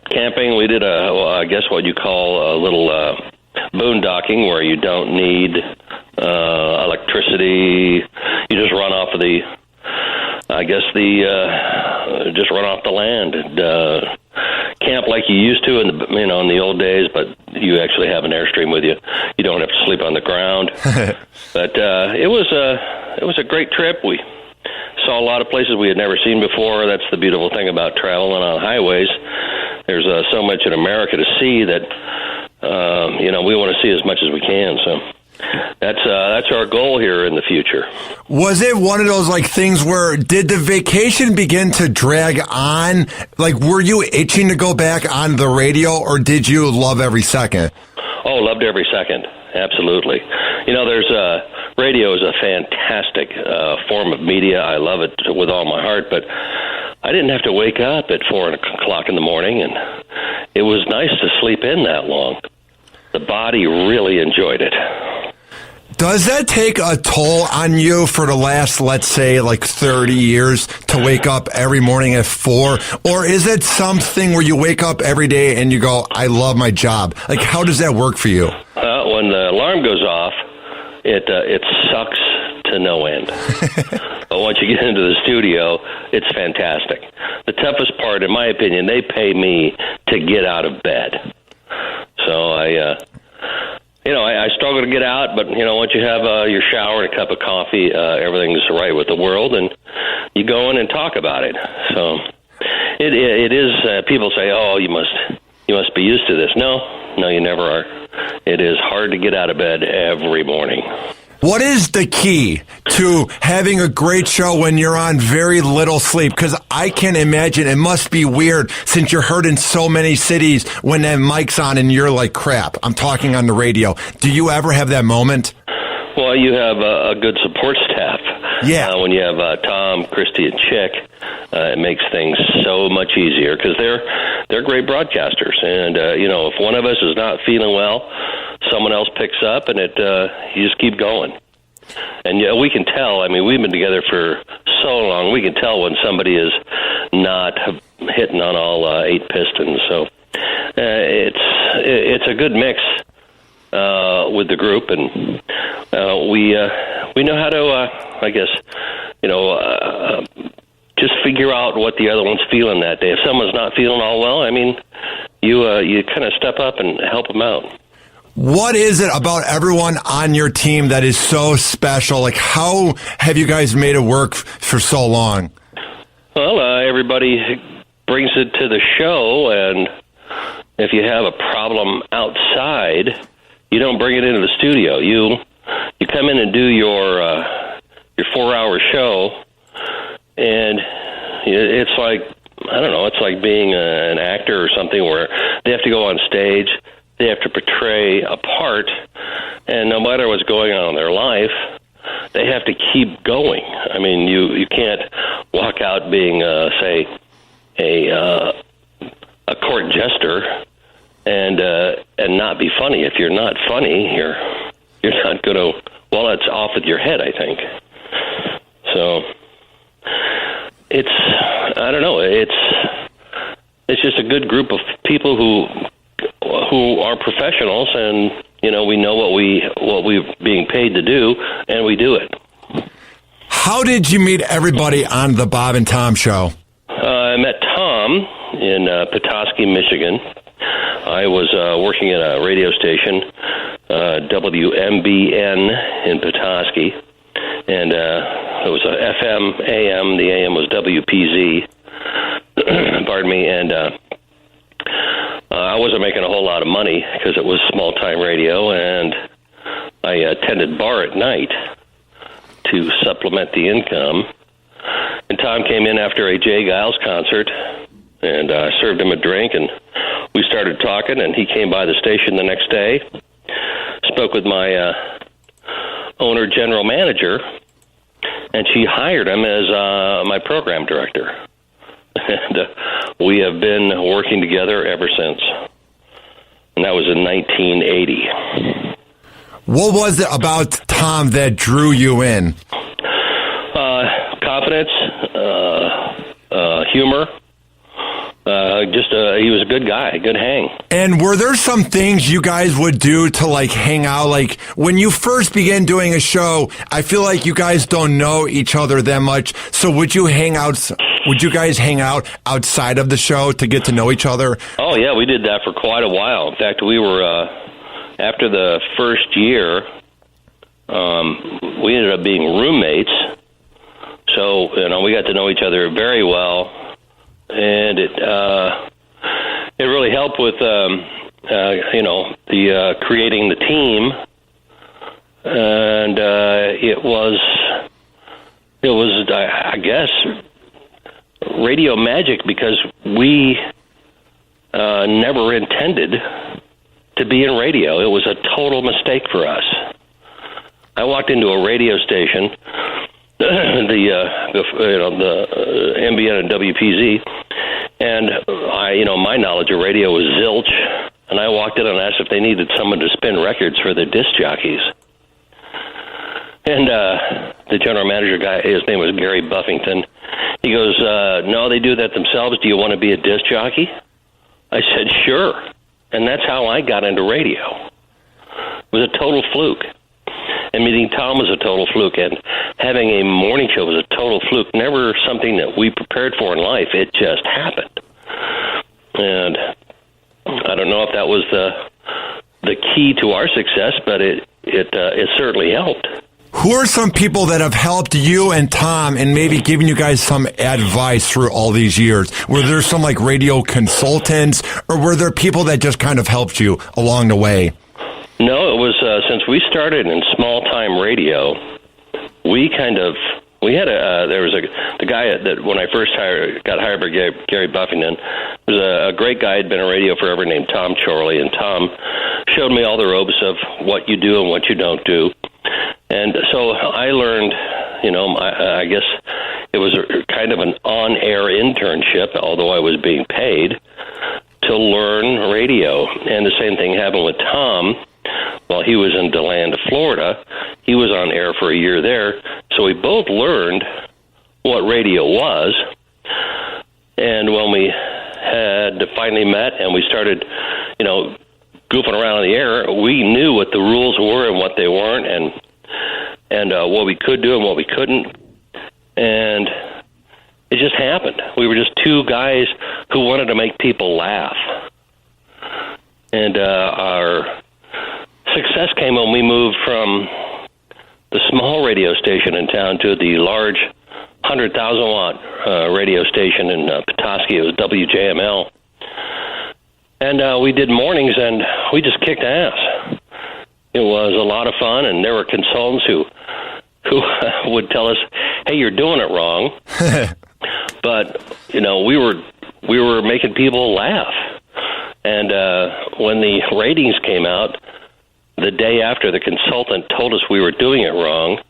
camping. We did I guess what you call a little boondocking, where you don't need electricity. You just run off of just run off the land and camp like you used to in the old days, but you actually have an Airstream with you. You don't have to sleep on the ground. But it was a great trip. We saw a lot of places we had never seen before. That's the beautiful thing about traveling on highways. There's so much in America to see that we want to see as much as we can. So that's our goal here in the future. Was it one of those things where did the vacation begin to drag on? Were you itching to go back on the radio, or did you love every second? Oh, loved every second. Absolutely. There's radio is a fantastic form of media. I love it with all my heart, but I didn't have to wake up at 4 o'clock in the morning, and it was nice to sleep in that long. The body really enjoyed it. Does that take a toll on you for the last, let's say, 30 years to wake up every morning at 4? Or is it something where you wake up every day and you go, I love my job? How does that work for you? When the alarm goes off, it sucks to no end. But once you get into the studio, it's fantastic. The toughest part, in my opinion, they pay me to get out of bed. So I struggle to get out, but once you have your shower and a cup of coffee, everything's right with the world, and you go in and talk about it. So it is. People say, "Oh, you must be used to this." No, you never are. It is hard to get out of bed every morning. What is the key to having a great show when you're on very little sleep? Because I can imagine it must be weird since you're heard in so many cities when that mic's on and you're like, crap, I'm talking on the radio. Do you ever have that moment? Well, you have a good support staff. Yeah. When you have Tom, Christy, and Chick, it makes things so much easier because they're great broadcasters. And, if one of us is not feeling well, someone else picks up, and you just keep going. And we can tell. I mean, we've been together for so long. We can tell when somebody is not hitting on all 8 pistons. So it's a good mix with the group, and we know how to, just figure out what the other one's feeling that day. If someone's not feeling all well, I mean, you kind of step up and help them out. What is it about everyone on your team that is so special? How have you guys made it work for so long? Well, everybody brings it to the show, and if you have a problem outside, you don't bring it into the studio. You come in and do your 4-hour show, and it's like, I don't know, it's like being an actor or something where they have to go on stage. They have to portray a part, and no matter what's going on in their life, they have to keep going. I mean, you can't walk out being, say, a court jester and not be funny. If you're not funny, you're not going to. Well, it's off with your head, I think. So I don't know. It's just a good group of people who are professionals, and we know what we're being paid to do, and we do it. How did you meet everybody on the Bob and Tom show? I met Tom in Petoskey, Michigan. I was working at a radio station, WMBN in Petoskey, and it was a FM, AM. The AM was WPZ. Pardon me, and I wasn't making a whole lot of money because it was small-time radio, and I attended bar at night to supplement the income. And Tom came in after a Jay Giles concert, and I served him a drink, and we started talking, and he came by the station the next day, spoke with my owner, general manager, and she hired him as my program director. And we have been working together ever since. And that was in 1980. What was it about Tom that drew you in? Confidence, humor. He was a good guy, a good hang. And were there some things you guys would do to like hang out? Like when you first began doing a show, I feel like you guys don't know each other that much. So would you guys hang out outside of the show to get to know each other? Oh yeah, we did that for quite a while. In fact, we were after the first year, we ended up being roommates. So we got to know each other very well. And it really helped with the creating the team, and it was I guess radio magic, because we never intended to be in radio. It was a total mistake for us. I walked into a radio station, the NBN and WPZ, and my knowledge of radio was zilch, and I walked in and asked if they needed someone to spin records for their disc jockeys. And the general manager guy, his name was Gary Buffington, he goes, no, they do that themselves. Do you want to be a disc jockey? I said, sure. And that's how I got into radio. It was a total fluke. And meeting Tom was a total fluke, and having a morning show was a total fluke. Never something that we prepared for in life. It just happened. And I don't know if that was the key to our success, but it certainly helped. Who are some people that have helped you and Tom and maybe given you guys some advice through all these years? Were there some like radio consultants, or were there people that just kind of helped you along the way? No, it was since we started in small time radio, we had the guy that when I first got hired by Gary Buffington was a great guy, had been in radio forever, named Tom Chorley, and Tom showed me all the ropes of what you do and what you don't do. And so I learned, I guess it was kind of an on-air internship, although I was being paid to learn radio. And the same thing happened with Tom. While he was in DeLand, Florida, he was on air for a year there. So we both learned what radio was. And when we had finally met and we started, goofing around in the air, we knew what the rules were and what they weren't, and what we could do and what we couldn't. And it just happened. We were just two guys who wanted to make people laugh. And our success came when we moved from the small radio station in town to the large 100,000-watt radio station in Petoskey. It was WJML. And we did mornings, and we just kicked ass. It was a lot of fun, and there were consultants who would tell us, hey, you're doing it wrong. But, we were making people laugh. And when the ratings came out, the day after the consultant told us we were doing it wrong,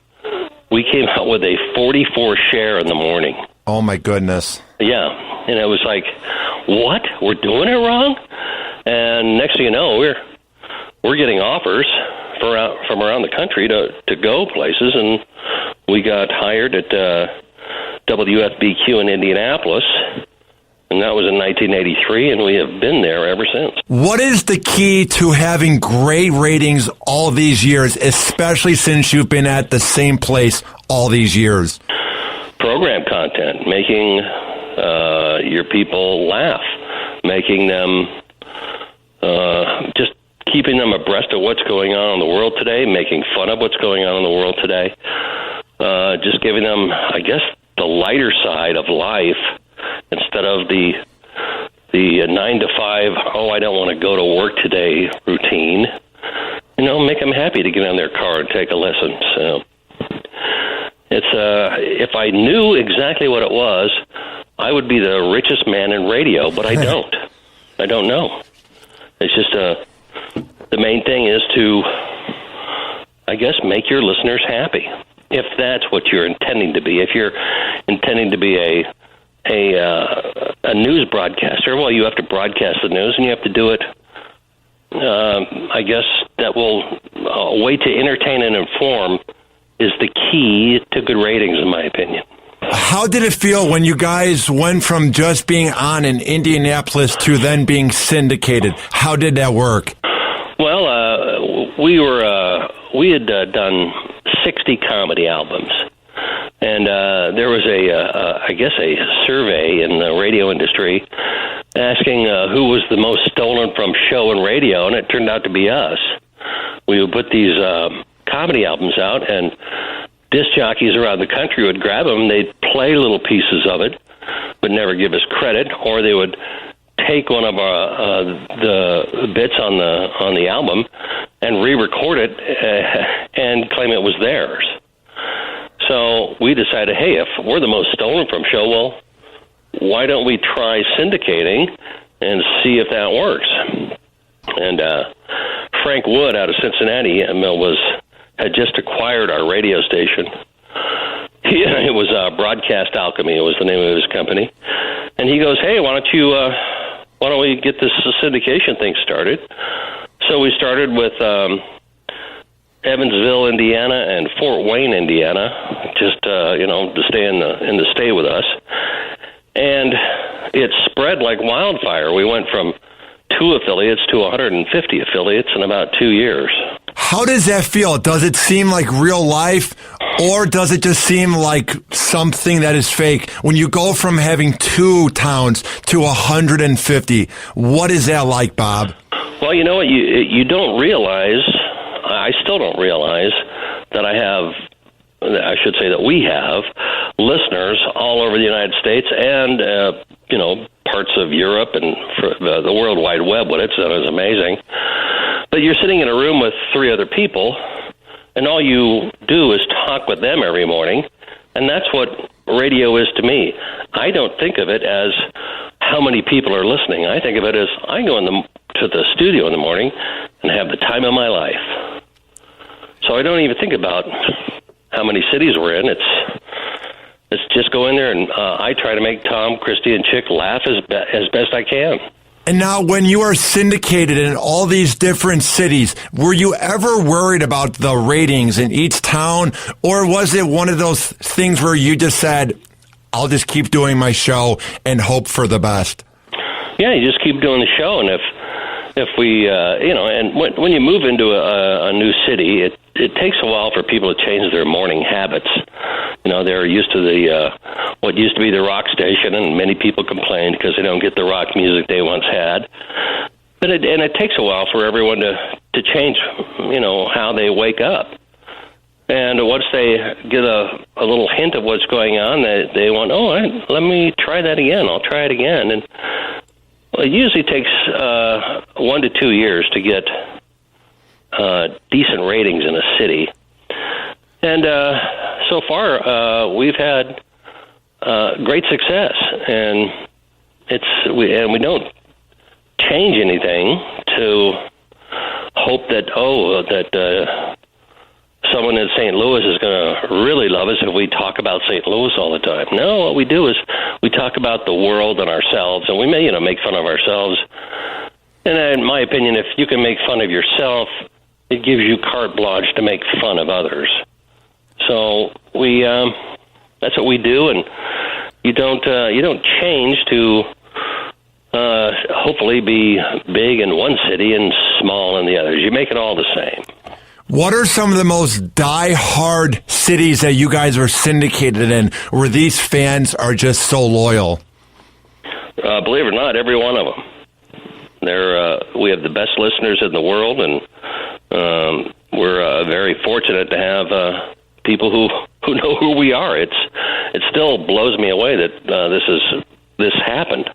we came out with a 44 share in the morning. Oh, my goodness. Yeah. And it was like, what? We're doing it wrong? And next thing you know, we're getting offers from around the country to go places, and we got hired at WFBQ in Indianapolis. And that was in 1983, and we have been there ever since. What is the key to having great ratings all these years, especially since you've been at the same place all these years? Program content, making your people laugh, making them, just keeping them abreast of what's going on in the world today, making fun of what's going on in the world today, just giving them, I guess, the lighter side of life, instead of the 9 to 5, I don't want to go to work today routine. Make them happy to get in their car and take a lesson. So it's if I knew exactly what it was, I would be the richest man in radio, but I don't. I don't know. It's just the main thing is to, I guess, make your listeners happy. If that's what you're intending to be. If you're intending to be a news broadcaster, well, you have to broadcast the news, and you have to do it, I guess, a way to entertain and inform is the key to good ratings, in my opinion. How did it feel when you guys went from just being on in Indianapolis to then being syndicated? How did that work? Well, we had done 60 comedy albums, and there was a survey in the radio industry asking who was the most stolen from show and radio, and it turned out to be us. We would put these comedy albums out, and disc jockeys around the country would grab them. They'd play little pieces of it, but never give us credit, or they would take one of the bits on the album and re-record it and claim it was theirs. So we decided, hey, if we're the most stolen from show, well, why don't we try syndicating and see if that works? And Frank Wood out of Cincinnati had just acquired our radio station. It was Broadcast Alchemy. It was the name of his company. And he goes, hey, why don't we get this syndication thing started? So we started with Evansville, Indiana, and Fort Wayne, Indiana, just to stay in the state with us. And it spread like wildfire. We went from 2 affiliates to 150 affiliates in about 2 years. How does that feel? Does it seem like real life, or does it just seem like something that is fake? When you go from having 2 towns to 150, what is that like, Bob? Well, you know what? You don't realize, I still don't realize that that we have listeners all over the United States and, parts of Europe and the World Wide Web. What it's done is amazing. But you're sitting in a room with 3 other people, and all you do is talk with them every morning, and that's what radio is to me. I don't think of it as how many people are listening. I think of it as I go to the studio in the morning and have the time of my life. So I don't even think about how many cities we're in. It's just go in there, and I try to make Tom, Christy, and Chick laugh as best I can. And now when you are syndicated in all these different cities, were you ever worried about the ratings in each town? Or was it one of those things where you just said, I'll just keep doing my show and hope for the best? Yeah, you just keep doing the show. And if we, and when you move into a new city, it takes a while for people to change their morning habits. They're used to what used to be the rock station, and many people complain because they don't get the rock music they once had. But it takes a while for everyone to change, how they wake up. And once they get a little hint of what's going on, they want, let me try that again. I'll try it again. And it usually takes 1 to 2 years to get decent ratings in a city. And so far, we've had great success, and we don't change anything to hope that someone in St. Louis is going to really love us if we talk about St. Louis all the time. No, what we do is we talk about the world and ourselves, and we may make fun of ourselves. And in my opinion, if you can make fun of yourself, it gives you carte blanche to make fun of others. So that's what we do, and you don't change to hopefully be big in one city and small in the others. You make it all the same. What are some of the most die-hard cities that you guys are syndicated in, where these fans are just so loyal? Believe it or not, every one of them. We have the best listeners in the world, and we're very fortunate to have people who know who we are. It still blows me away that this happened.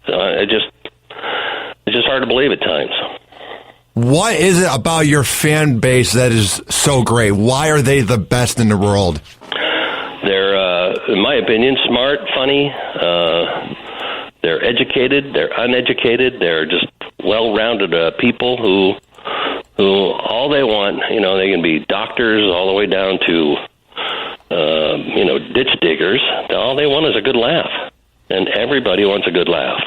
So it's just hard to believe at times. What is it about your fan base that is so great? Why are they the best in the world? They're, in my opinion, smart, funny. They're educated. They're uneducated. They're just well-rounded people who all they want, they can be doctors all the way down to, ditch diggers. All they want is a good laugh, and everybody wants a good laugh.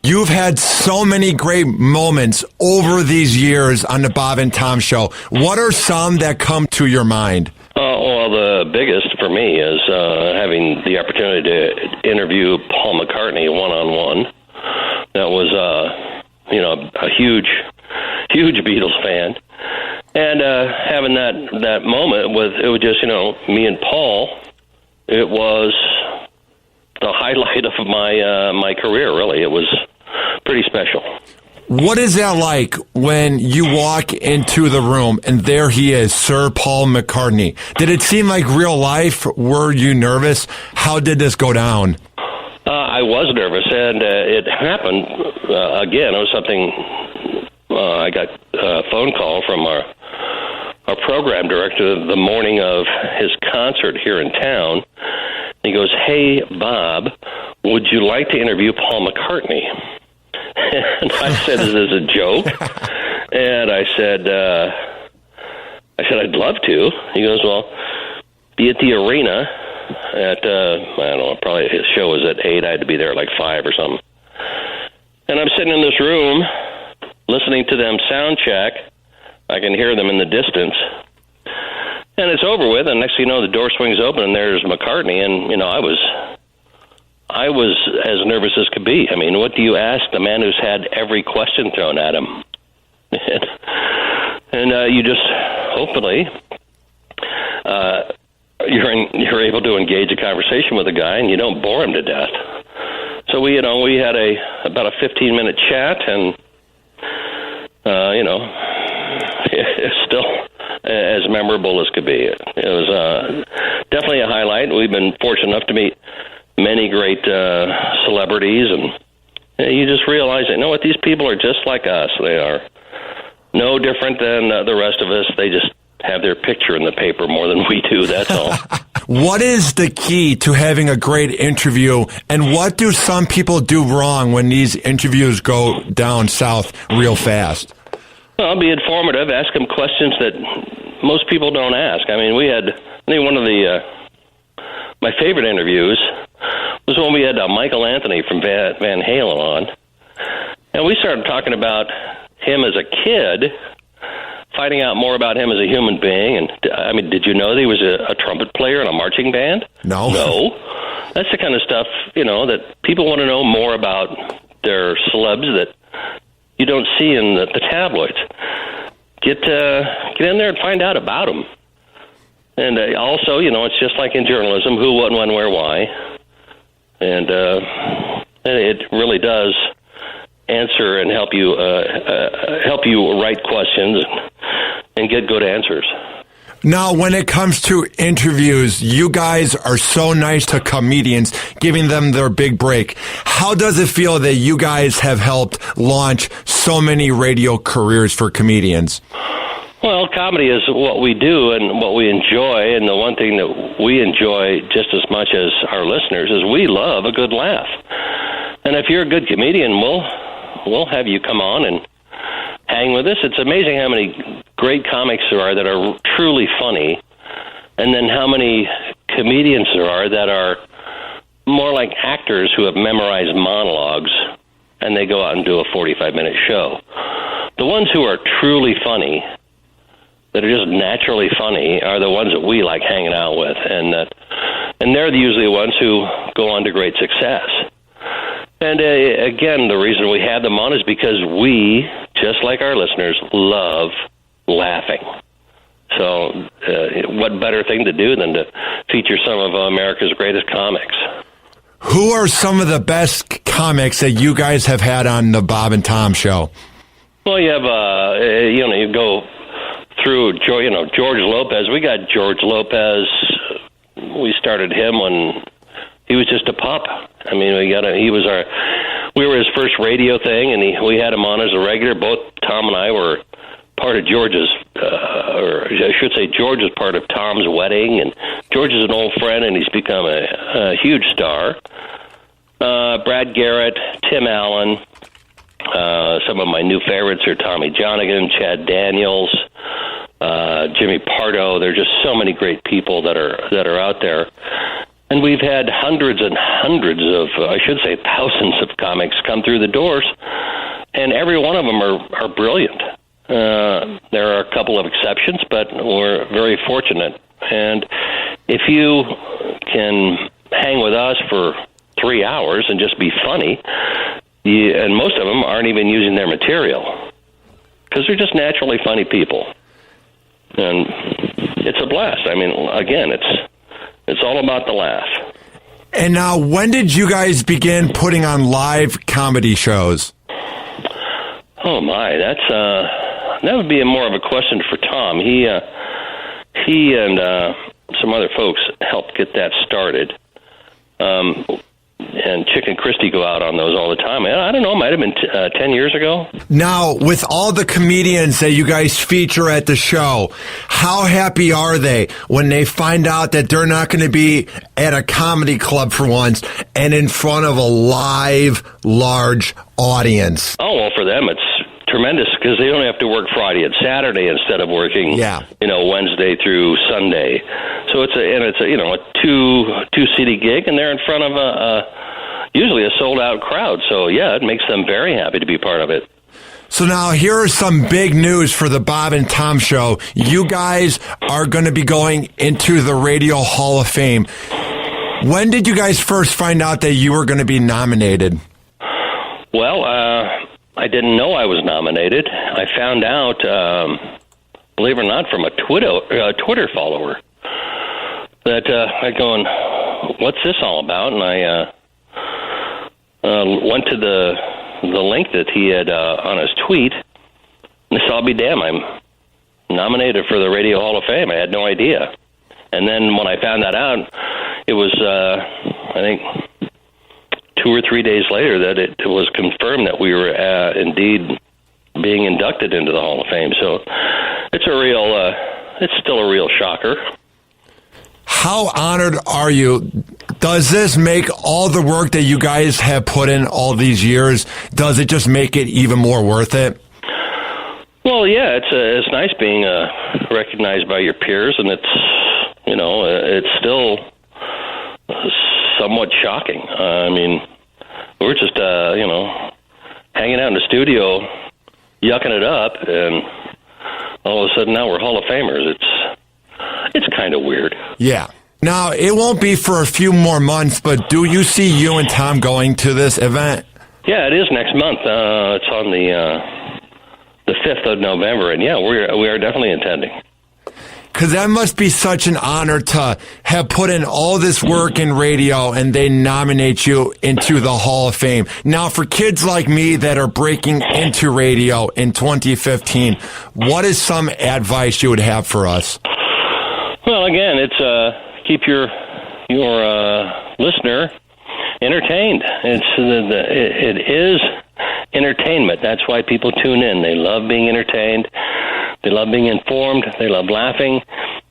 You've had so many great moments over these years on the Bob and Tom Show. What are some that come to your mind? Well, the biggest for me is having the opportunity to interview Paul McCartney one-on-one. That was, a huge Beatles fan. And having that moment it was just, me and Paul, it was the highlight of my career, really. It was pretty special. What is that like when you walk into the room and there he is, Sir Paul McCartney? Did it seem like real life? Were you nervous? How did this go down? I was nervous, and it happened again. It was something I got a phone call from our program director the morning of his concert here in town. He goes, "Hey, Bob, would you like to interview Paul McCartney?" And I said, "Is this a joke?" And I said, "I'd love to." He goes, "Well, be at the arena at, I don't know, probably his show was at 8. I had to be there at like 5 or something." And I'm sitting in this room listening to them sound check. I can hear them in the distance. And it's over with, and next thing you know, the door swings open, and there's McCartney, and, I was as nervous as could be. I mean, what do you ask the man who's had every question thrown at him? And you just, hopefully, you're able to engage a conversation with a guy, and you don't bore him to death. So we had about a 15-minute chat, and it's still as memorable as could be. It was definitely a highlight. We've been fortunate enough to meet many great celebrities, and you just realize that, what, these people are just like us. They are no different than the rest of us. They just have their picture in the paper more than we do, that's all. What is the key to having a great interview, and what do some people do wrong when these interviews go down south real fast? Well, be informative. Ask them questions that most people don't ask. I mean, I think one of my favorite interviews was when we had Michael Anthony from Van Halen on, and we started talking about him as a kid, finding out more about him as a human being. And I mean, did you know that he was a trumpet player in a marching band? No. That's the kind of stuff, that people want to know more about their celebs that you don't see in the tabloids. Get in there and find out about them. And also, it's just like in journalism, who, what, when, where, why. And it really does answer and help you write questions and get good answers. Now, when it comes to interviews, you guys are so nice to comedians, giving them their big break. How does it feel that you guys have helped launch so many radio careers for comedians? Well, comedy is what we do and what we enjoy, and the one thing that we enjoy just as much as our listeners is we love a good laugh. And if you're a good comedian, we'll have you come on and hang with us. It's amazing how many great comics there are that are truly funny, and then how many comedians there are that are more like actors who have memorized monologues, and they go out and do a 45-minute show. The ones who are truly funny, that are just naturally funny, are the ones that we like hanging out with, and they're usually the ones who go on to great success. And again, the reason we have them on is because we, just like our listeners, love laughing. So what better thing to do than to feature some of America's greatest comics? Who are some of the best comics that you guys have had on the Bob and Tom show? Well, you have, you go through, George Lopez. We got George Lopez. We started him when he was just a pup. I mean, we were his first radio thing, and we had him on as a regular. Both Tom and I were part of George's, or I should say George is part of Tom's wedding, and George is an old friend, and he's become a huge star. Brad Garrett, Tim Allen, some of my new favorites are Tommy Johnigan, Chad Daniels, Jimmy Pardo. There are just so many great people that are out there. And we've had hundreds and hundreds of, I should say thousands of comics come through the doors, and every one of them are brilliant. There are a couple of exceptions, but we're very fortunate And if you can hang with us for 3 hours and just be funny, and most of them aren't even using their material because they're just naturally funny people. And it's a blast. I mean, again, it's all about the laugh. And now, when did you guys begin putting on live comedy shows? Oh my, that would be more of a question for Tom. He and some other folks helped get that started. And Chick and Christy go out on those all the time. I don't know, it might have been 10 years ago. Now, with all the comedians that you guys feature at the show, how happy are they when they find out that they're not going to be at a comedy club for once and in front of a live, large audience? Oh, well, for them, it's tremendous because they only have to work Friday and Saturday instead of working, Wednesday through Sunday. So it's a two city gig, and they're in front of usually a sold out crowd. So yeah, it makes them very happy to be part of it. So now here is some big news for the Bob and Tom Show. You guys are going to be going into the Radio Hall of Fame. When did you guys first find out that you were going to be nominated? Well, I didn't know I was nominated. I found out, believe it or not, from a Twitter follower that I going, what's this all about? And I went to the link that he had on his tweet, and I said, I'll be damned, I'm nominated for the Radio Hall of Fame. I had no idea. And then when I found that out, it was, I think, 2 or 3 days later that it was confirmed that we were indeed being inducted into the Hall of Fame. So it's it's still a real shocker. How honored are you? Does this make all the work that you guys have put in all these years, does it just make it even more worth it? Well, yeah, it's nice being recognized by your peers, and it's still somewhat shocking. I mean, we're just hanging out in the studio, yucking it up, and all of a sudden now we're Hall of Famers. It's kind of weird. Yeah. Now, it won't be for a few more months, but do you see you and Tom going to this event? Yeah, it is next month. It's on the 5th of November, and yeah, we are definitely attending. Because that must be such an honor to have put in all this work in radio and they nominate you into the Hall of Fame. Now, for kids like me that are breaking into radio in 2015, what is some advice you would have for us? Well, again, it's keep your listener entertained. It is entertainment. That's why people tune in. They love being entertained. They love being informed. They love laughing.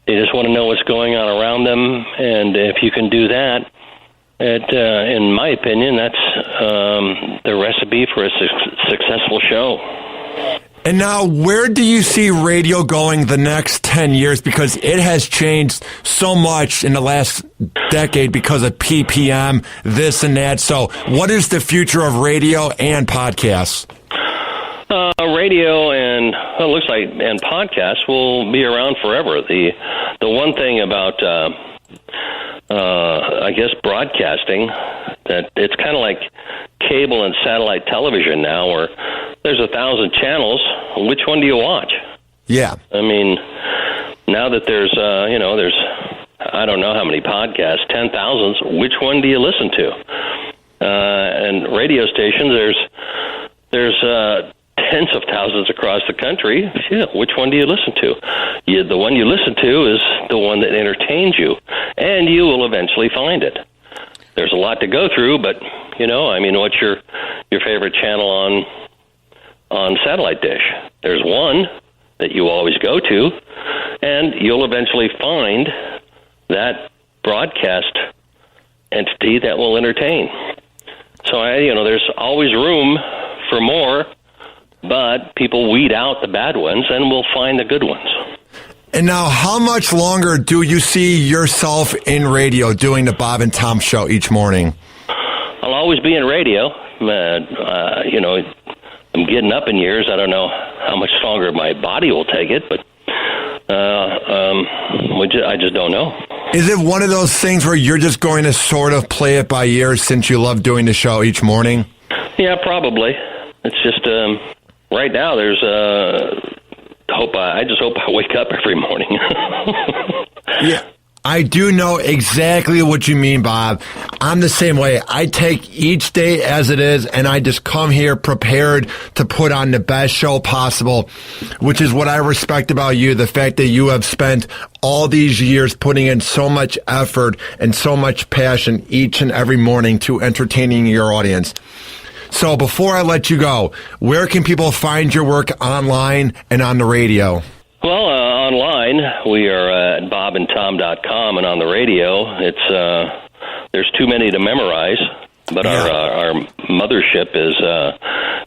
They just want to know what's going on around them. And if you can do that, in my opinion, that's the recipe for a successful show. And now, where do you see radio going the next 10 years? Because it has changed so much in the last decade because of PPM, this and that. So what is the future of radio and podcasts? Radio and it looks like and podcasts will be around forever. The one thing about I guess broadcasting, that it's kind of like cable and satellite television now, where there's 1,000 channels. Which one do you watch? Yeah, I mean, now that there's I don't know how many podcasts, 10,000s. Which one do you listen to? And radio stations, there's tens of thousands across the country. Yeah, which one do you listen to? The one you listen to is the one that entertains you, and you will eventually find it. There's a lot to go through, but what's your favorite channel on satellite dish? There's one that you always go to, and you'll eventually find that broadcast entity that will entertain. So there's always room for more. But people weed out the bad ones, and we'll find the good ones. And now, how much longer do you see yourself in radio doing the Bob and Tom Show each morning? I'll always be in radio. I'm getting up in years. I don't know how much longer my body will take it, but I just don't know. Is it one of those things where you're just going to sort of play it by ear since you love doing the show each morning? Yeah, probably. It's just right now. There's I just hope I wake up every morning. Yeah. I do know exactly what you mean, Bob. I'm the same way. I take each day as it is, and I just come here prepared to put on the best show possible, which is what I respect about you, the fact that you have spent all these years putting in so much effort and so much passion each and every morning to entertaining your audience. So before I let you go, where can people find your work online and on the radio? Well, online, we are at bobandtom.com, and on the radio, it's there's too many to memorize, but our mothership is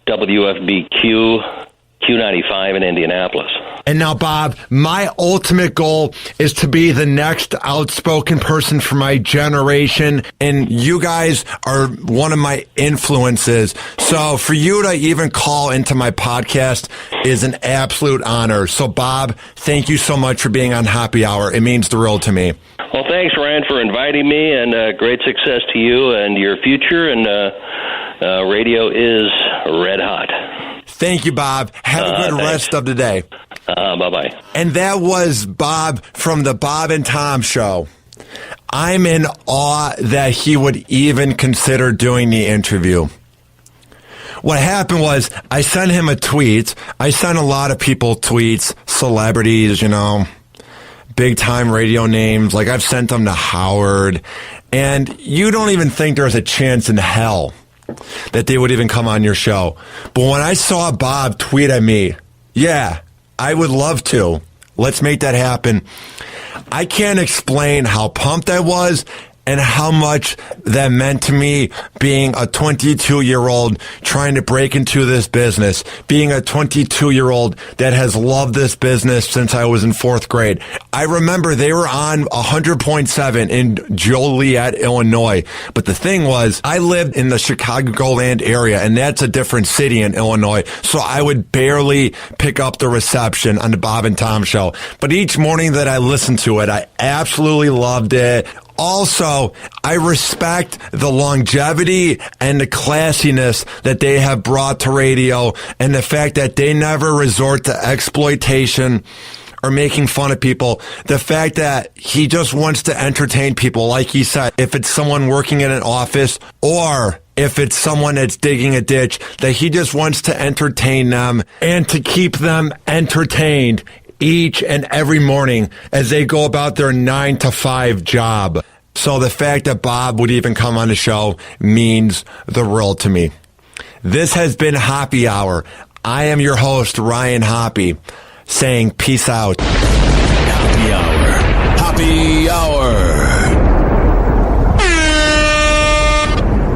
WFBQ Q95 in Indianapolis. And now, Bob, my ultimate goal is to be the next outspoken person for my generation, and you guys are one of my influences. So for you to even call into my podcast is an absolute honor. So, Bob, thank you so much for being on Happy Hour. It means the world to me. Well, thanks, Ryan, for inviting me, and great success to you and your future, and radio is red hot. Thank you, Bob. Have a good rest of the day. Bye-bye. And that was Bob from the Bob and Tom Show. I'm in awe that he would even consider doing the interview. What happened was I sent him a tweet. I sent a lot of people tweets, celebrities, big-time radio names. Like, I've sent them to Howard. And you don't even think there's a chance in hell that they would even come on your show. But when I saw Bob tweet at me, yeah, I would love to. Let's make that happen. I can't explain how pumped I was and how much that meant to me being a 22-year-old trying to break into this business, being a 22-year-old that has loved this business since I was in 4th grade. I remember they were on 100.7 in Joliet, Illinois. But the thing was, I lived in the Chicagoland area, and that's a different city in Illinois, so I would barely pick up the reception on the Bob and Tom Show. But each morning that I listened to it, I absolutely loved it. Also, I respect the longevity and the classiness that they have brought to radio, and the fact that they never resort to exploitation or making fun of people. The fact that he just wants to entertain people, like he said, if it's someone working in an office or if it's someone that's digging a ditch, that he just wants to entertain them and to keep them entertained each and every morning as they go about their 9-to-5 job. So the fact that Bob would even come on the show means the world to me. This has been Happy Hour. I am your host, Ryan Hoppe, saying peace out. Happy Hour. Happy Hour.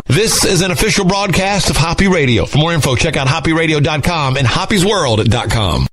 This is an official broadcast of Hoppe Radio. For more info, check out hopperadio.com and hoppesworld.com.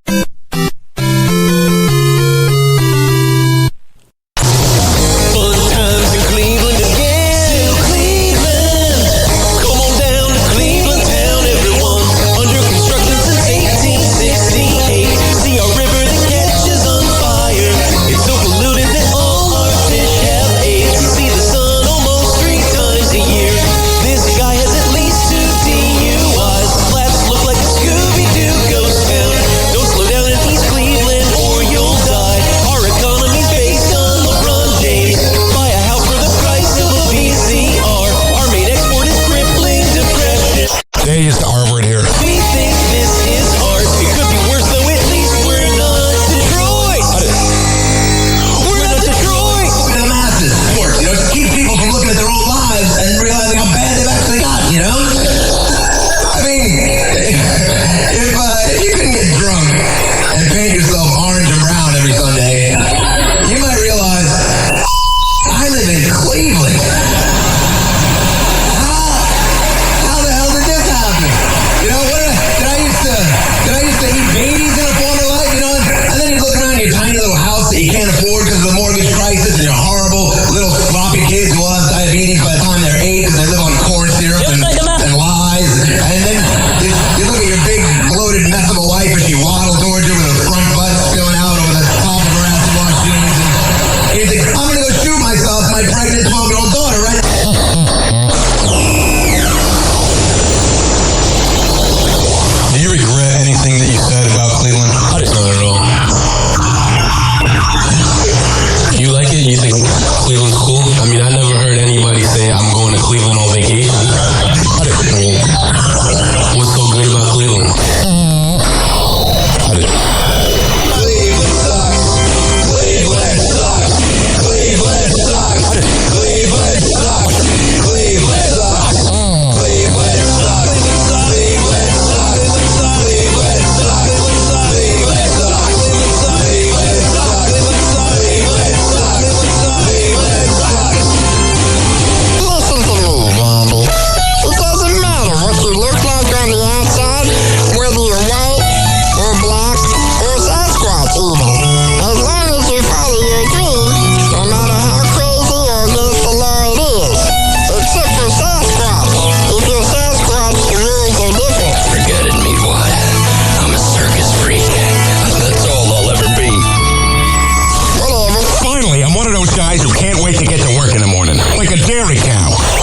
Look like a Scooby-Doo ghost town. Don't slow down Happy Cow.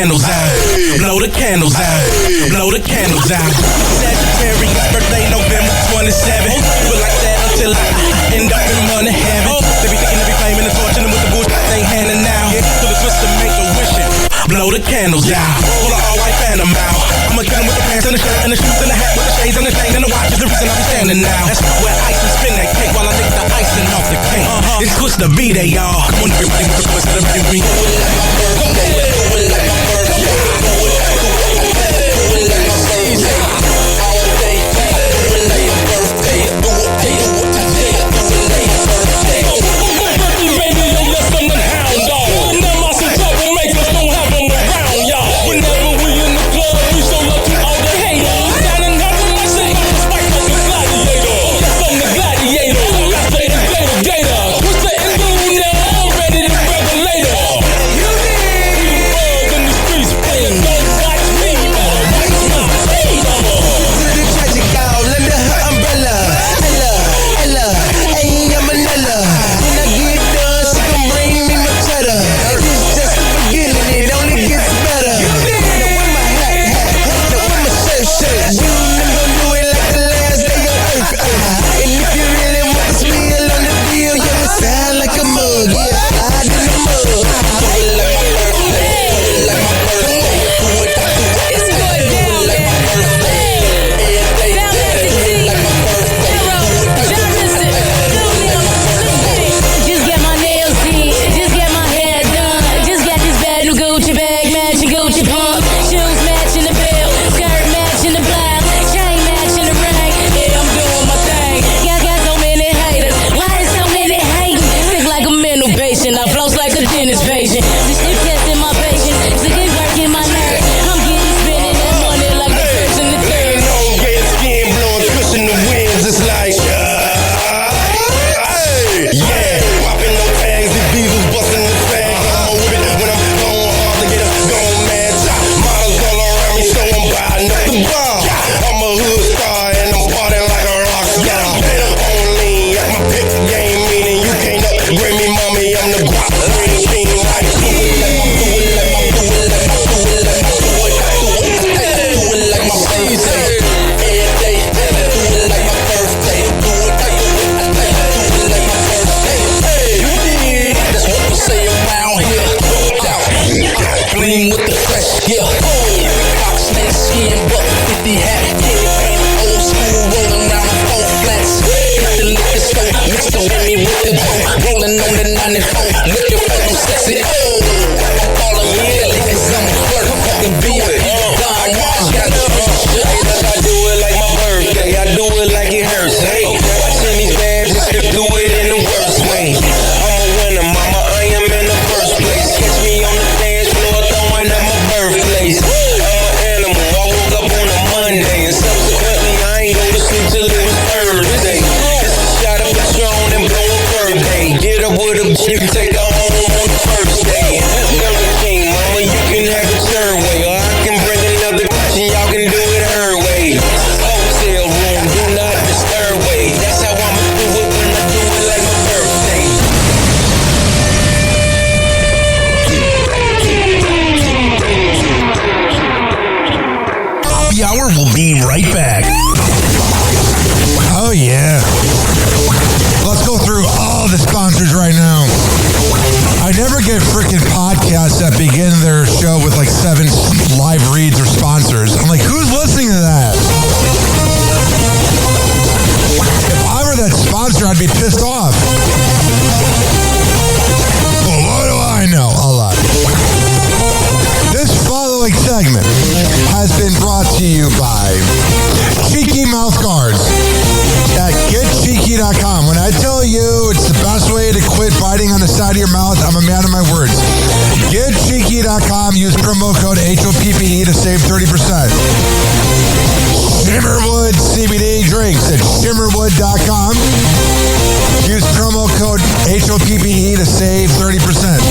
candles out. Blow the candles out. Blow the candles out. Sagittarius birthday November blow the candles out. Pull a all-white phantom out. I'ma get him with the pants and the shirt and the shoes and the hat with the shades and the chain and the watch is the reason I'm standing now. That's where ice and spin that cake while I lick the icing off the cake. It's Twist the B-Day, y'all. Come on, everybody, put the celebrate me. Do it like my birthday. Do it like my birthday. Do it like my birthday. All day. Do it like your birthday. Do it like your birthday. Do it like your birthday. Birthday, baby, yo, yes, I'm the hound dog. Now my some troublemakers don't have them around, y'all. Whenever we in the club, we show love to all the haters. Down and out with my shit, spike like a gladiator. Yes, I'm the gladiator. That's the gator. What's the interlude now? I'm ready to brother later. You need the bug in the streets, player. Don't watch me, watch my feet. To the tragic out, lend her umbrella. Ella, hey, I'm Manila. When I get done, she gon' bring me my cheddar. It's just the beginning, it only gets better. Now with my hat, now with my shirt. You gon' do it like the last day on earth. And if you really want to spill on the deal, you will sound like a mug. Yeah, slide in the mud. Do it like my birthday. Do it like my birthday. It's going down, man. Just get my nails did, just get my hair done. Just got this bad new Gucci bag, matching Gucci pump. Shoes matching the belt, skirt matching the blouse, chain matching the ring. Yeah, I'm doing my thing. Got so many haters, why is so many hating? Sick like a mental patient, I flows like a dentist patient. This shit testing my patience, sick ain't working my nerves. I'm getting spinning that money like the first and the third. Long red skin blowing, pushing the winds. It's like, yeah, popping no tags, the diesels busting the fag. I'm with it when I'm going hard to get up, going mad top. Models all around me, so I'm riding up the bar. I'm a hood star and I'm partying like a rock star. On lean, like my pip game, meaning you can't upgrade me, mommy. I'm the guap, green king, like do it like my, do it like my, do it like my, do it like my, do it like my birthday. Every day, do it like my birthday. Do it like my birthday. You did. That's what we say around here. Clean with the fresh gear. Fox snake skin, buck 50 hat. Old school rolling around on 4 flats. Got the liquor store, mixed the Remy with the dough. Rolling on the 94, looking for them sexy. All of me, cause I'm a flirt. Fucking beat it. Don Juan got the I do it like my birthday. I do it like it hurts. Hey, watching these bad bitches do it in the worst way. I'm a winner, mama. I am in the first place. Catch me on the dance floor throwing at my birthplace. I'm an animal. I woke up on a Monday and subsequently I ain't go to sleep till it was Thursday. It's a shot of Patron and blow a birthday. Get up with a chick, take her home on the first day. Burger King, mama, you can have it your way, or I can bring another bitch and y'all can do it her way. Hotel room, do not disturb way. That's how I'ma do it when I do it like my birthday. Happy Hour will be right back. Oh, yeah. Let's go through all the sponsors right now. I never get freaking podcasts that begin their show with like 7 live reads or sponsors. I'm like, who's listening to that? If I were that sponsor, I'd be pissed off. Well, what do I know? A lot. This following segment has been brought to you by Cheeky Mouth Guards at GetCheeky.com. When I tell you it's the best way to quit biting on the side of your mouth, I'm a man of my words. GetCheeky.com. Use promo code HOPPE to save 30%. Shimmerwood CBD drinks at Shimmerwood.com. Use promo code HOPPE to save 30%.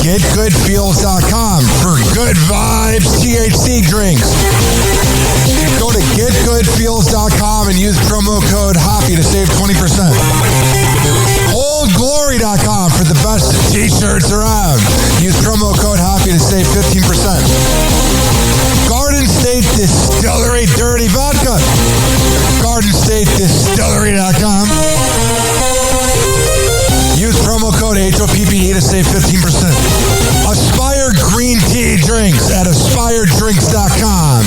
GetGoodFeels.com for good vibes THC drinks. Go to GetGoodFeels.com and use promo code HOPPY to save 20%. OldGlory.com for the best t-shirts around. Use promo code HOPPY to save 15%. Garden State Distillery Dirty Vodka. GardenStateDistillery.com. Use promo code HOPPE to save 15%. Aspire Green Tea Drinks at aspiredrinks.com.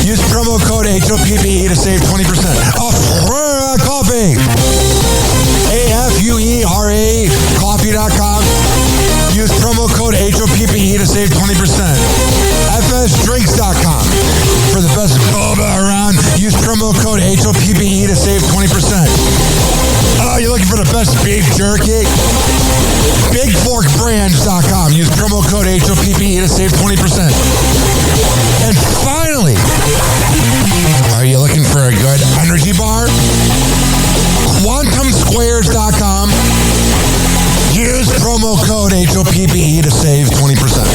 Use promo code HOPPE to save 20%. Afura Coffee. AFUERA coffee.com. Use promo code HOPPE to save 20%. FSDrinks.com. For the best boba around, use promo code HOPPE to save 20%. Oh, you're looking for the best beef jerky? BigForkBrands.com. Use promo code HOPPE to save 20%. And finally, are you looking for a good energy bar? QuantumSquares.com. Use promo code HOPPE to save 20%.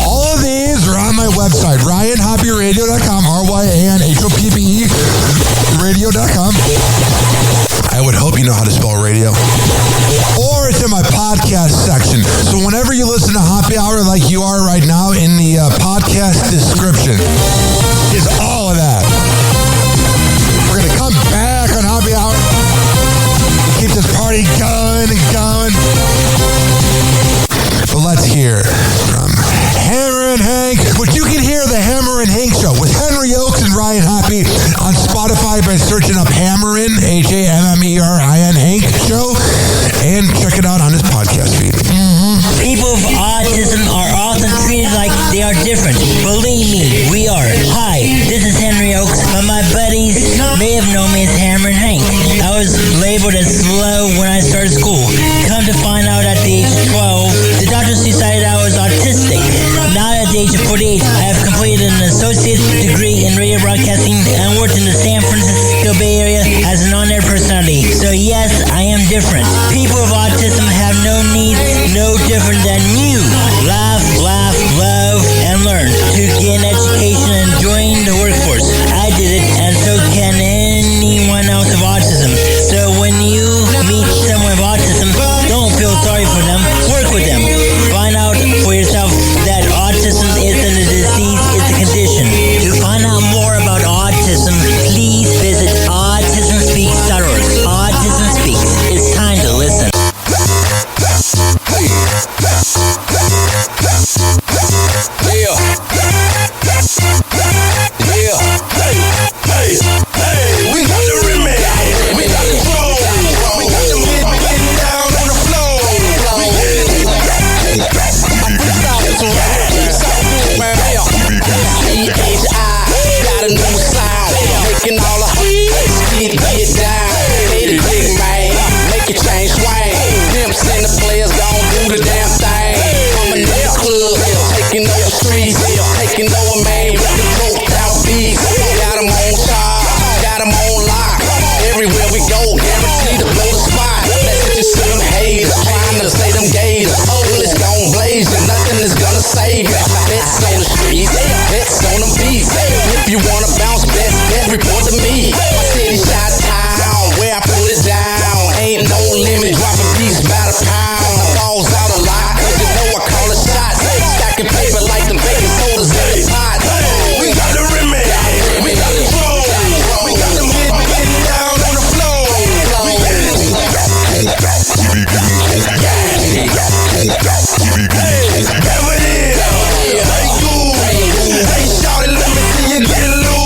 All of these are on my website, RyanHoppyRadio.com, RyanHoppe radio.com. I would hope you know how to spell radio. Or it's in my podcast section. So whenever you listen to Happy Hour like you are right now, in the podcast description is all of that. We're going to come back on Happy Hour. Keep this party going and going. But let's hear from Hammer and Hank, which you can hear the Hammer and Hank Show with Henry Oakes and Ryan Hoppe on Spotify by searching up Hammerin, HAMMERIN Hank Show, and check it out on his podcast feed. People with autism are often treated like they are different. Believe me, we are. Hi, this is Henry Oakes, but my buddies may have known me as Hammer and Hank. I was labeled as slow when I started school. Come to find out at the age of 12, the doctors decided I was autistic. Now at the age of 48, I have completed an associate's degree in radio broadcasting and worked in the San Francisco Bay Area as an on-air personality. So yes, I am different. People with autism have no needs, no different than you. Laugh, love, and learn to get an education and join the workforce. I did it, and so can anyone else with autism. So when you meet someone with autism, don't feel sorry for them. Work with them. Find out for yourself that autism isn't a disease, it's a condition. To find out more about autism, please visit autismspeaks.org. Autism Speaks. It's time to listen. We got the remix. We got the flow. We got the getting down on the floor. Got a new sound, making all the get down. Hit it big man, make it change swing. Pimps and the players gon' do the damn thing. Coming in the club, taking over streets, taking over man with the coked out beats. Got 'em on charge, got 'em on lock. Everywhere we go, guaranteed to blow the spot. Let's get you see them haters, trying to say them gators. Bullets gon' blaze you, nothing is gonna save you. Bets on the streets, bets on them beats. If you wanna bounce, best report to me. My city shot town, where I put it down. Ain't no limit, dropping beats by the pound. I falls out a lot, cause you know I call it shots. Stacking paper like them baking sodas in the pot. We got the remix, we got the flow. We got them getting down on the floor. Hey, shawty, let me see you get loose.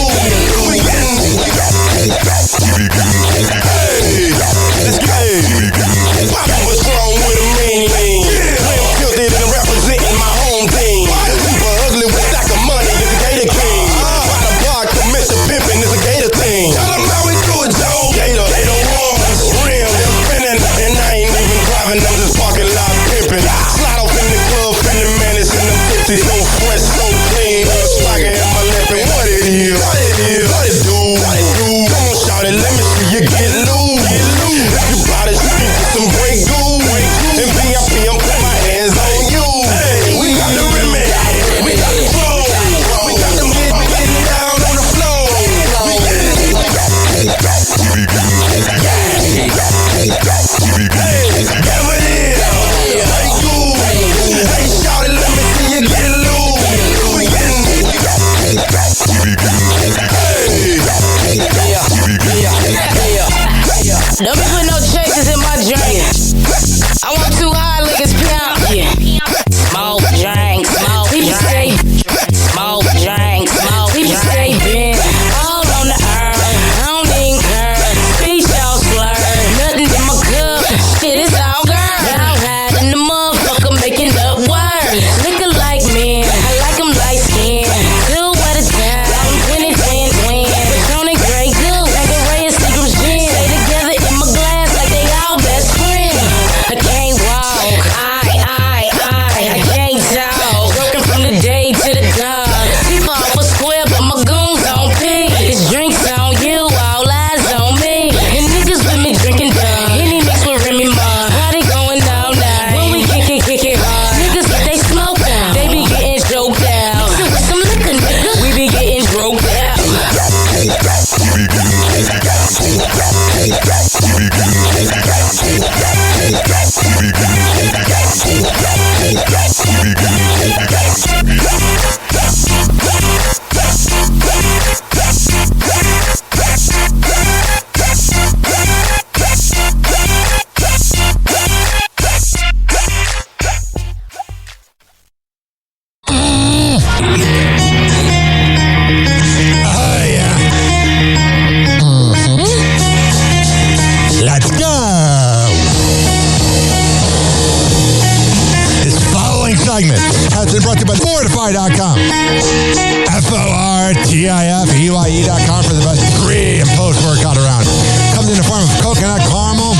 HIFEYE.com for the best pre and post workout around. Comes in the form of coconut caramel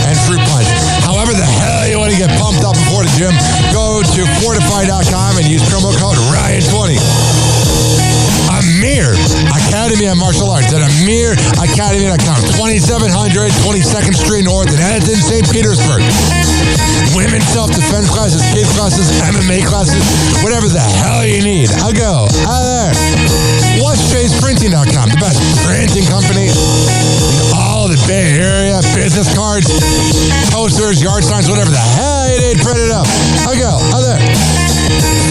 and fruit punch. However the hell you want to get pumped up before the gym, go to Fortify.com and use promo code Ryan20. Amir Academy of Martial Arts at AmirAcademy.com. 2700 22nd Street North in Edmonton, St. Petersburg. Women's self-defense classes, kids classes, MMA classes, whatever the hell you need. I'll go. Out there. WhatChasePrinting.com, the best printing company in all the Bay Area. Business cards, posters, yard signs, whatever the hell you need, print it up. I'll go. Out there.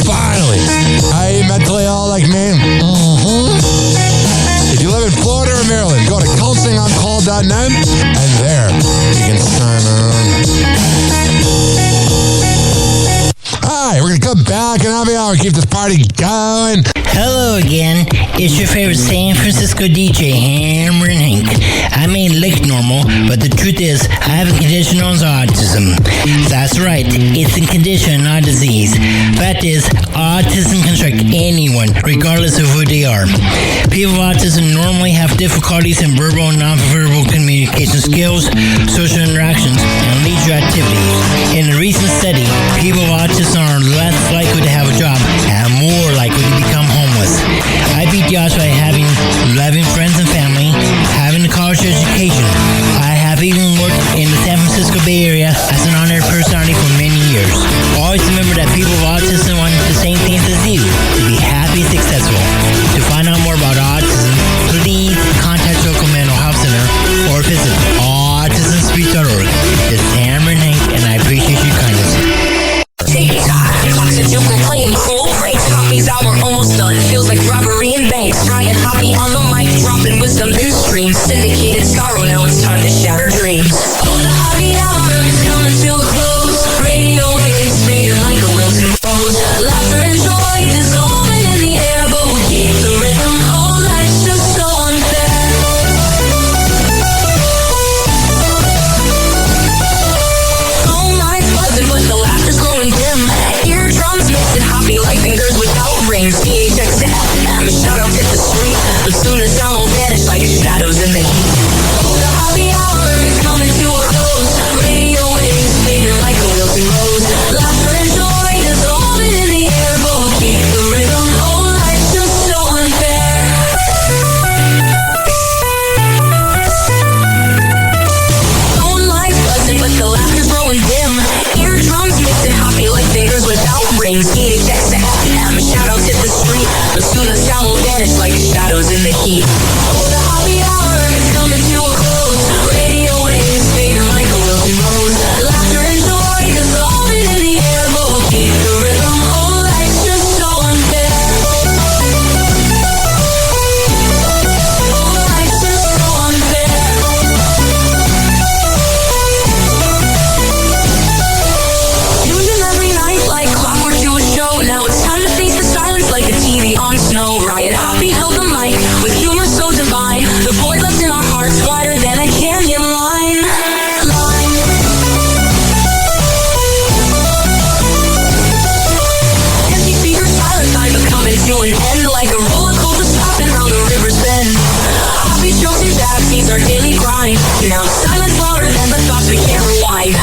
Finally, are you mentally ill like me? If you live in Florida or Maryland, go to counselingoncall.net and there you can sign on. Alright, we're going to come back and happy hour, keep this party going. Hello again, it's your favorite San Francisco DJ, Hammer and Hank. I may look normal, but the truth is, I have a condition known as autism. That's right, it's a condition, not a disease. Fact is, autism can strike anyone, regardless of who they are. People with autism normally have difficulties in verbal and non-verbal communication skills, social interactions, and leisure activities. In a recent study, people with autism are less likely to have a job and more likely to become homeless. I beat the odds by having loving friends and family, having a college education. I have even worked in the San Francisco Bay Area as an honored personality for many years. Always remember that people with autism want the same things as you, to be happy and successful. To find out more about autism, please contact your local mental health center or visit autismspeech.org. This is Hammer and Hank, and I appreciate your kindness. Since you complain, cool breaks. Hoppy's hour almost done. Feels like robbery in banks. Ryan Hoppy on the mic, dropping wisdom in streams. Syndicated sorrow, now it's time to shatter dreams. Oh, the Hoppy hour is coming to a close. Radio waves fading like a wilted rose. Laughter and joy dissolving in the air, but we keep the rhythm. Oh, life's just so unfair. Oh, life's buzzing, but the laughter's growing dim. Eardrums mixing Hoppy like fingers without rings. PHX to FM, shout out to the street. But soon the sound will vanish like shadows in the heat. Oh, the Hoppy hour is coming to a close. Radio waves fading like a wilted rose. Laughter and joy dissolving in the air, but we'll keep the rhythm. Oh, life's just so unfair. Oh, life's buzzing, but the laughter's growing dim. Eardrums mixing Hoppy like fingers without rings. PHX to FM, shout out to the street. But soon the sound will vanish like shadows in the heat. Oh, the Hoppy hour is coming to a close. Radio waves fading like a wilted rose. Laughter and joy dissolving in the air, but we'll keep the rhythm. Oh, life's just so unfair. Oh, life's just so unfair. Tuned in every night like clockwork to a show. Now it's time to face the silence like a TV on snow. Ryan Hoppy held the mic with humor so divine. The void left in our hearts wider than a canyon line. Empty speakers, silent time but coming to an end like a roller coaster stopping round the river's bend. Hoppy jokes and backseats our daily grind. Now silence louder than the thoughts we can't rewind.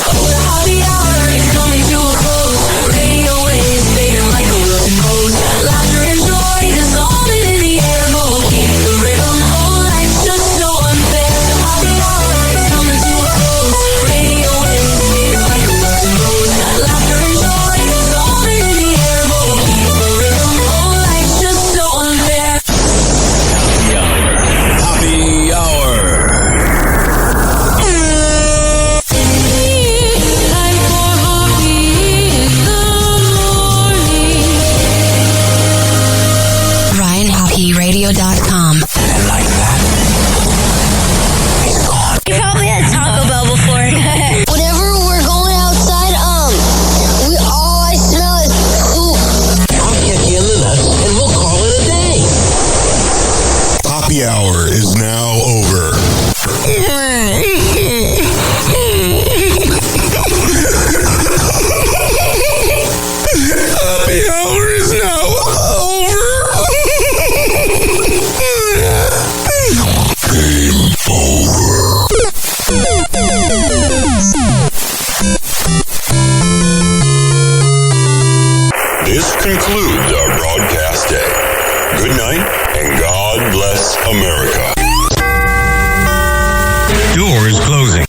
Oh, the Hoppy hour is coming to a close. Radio waves fading like a wilted rose. Laughter and joy dissolving in the air, but we'll keep the rhythm. Oh, life's just so unfair. The Hoppy hour is coming to a close. Radio waves fading like a wilted rose. Laughter and joy dissolving in the air, but we'll keep the rhythm. Oh, life's just so unfair. Happy hour. RyanHoppyRadio.com. And like that, he's gone. You probably had Taco Bell before. Whenever we're going outside, we all I smell is poop. I'll kick you in the nuts and we'll call it a day. Happy hour is now over. Happy hour is now over. concludes our broadcast day. Good night, and God bless America. Doors closing.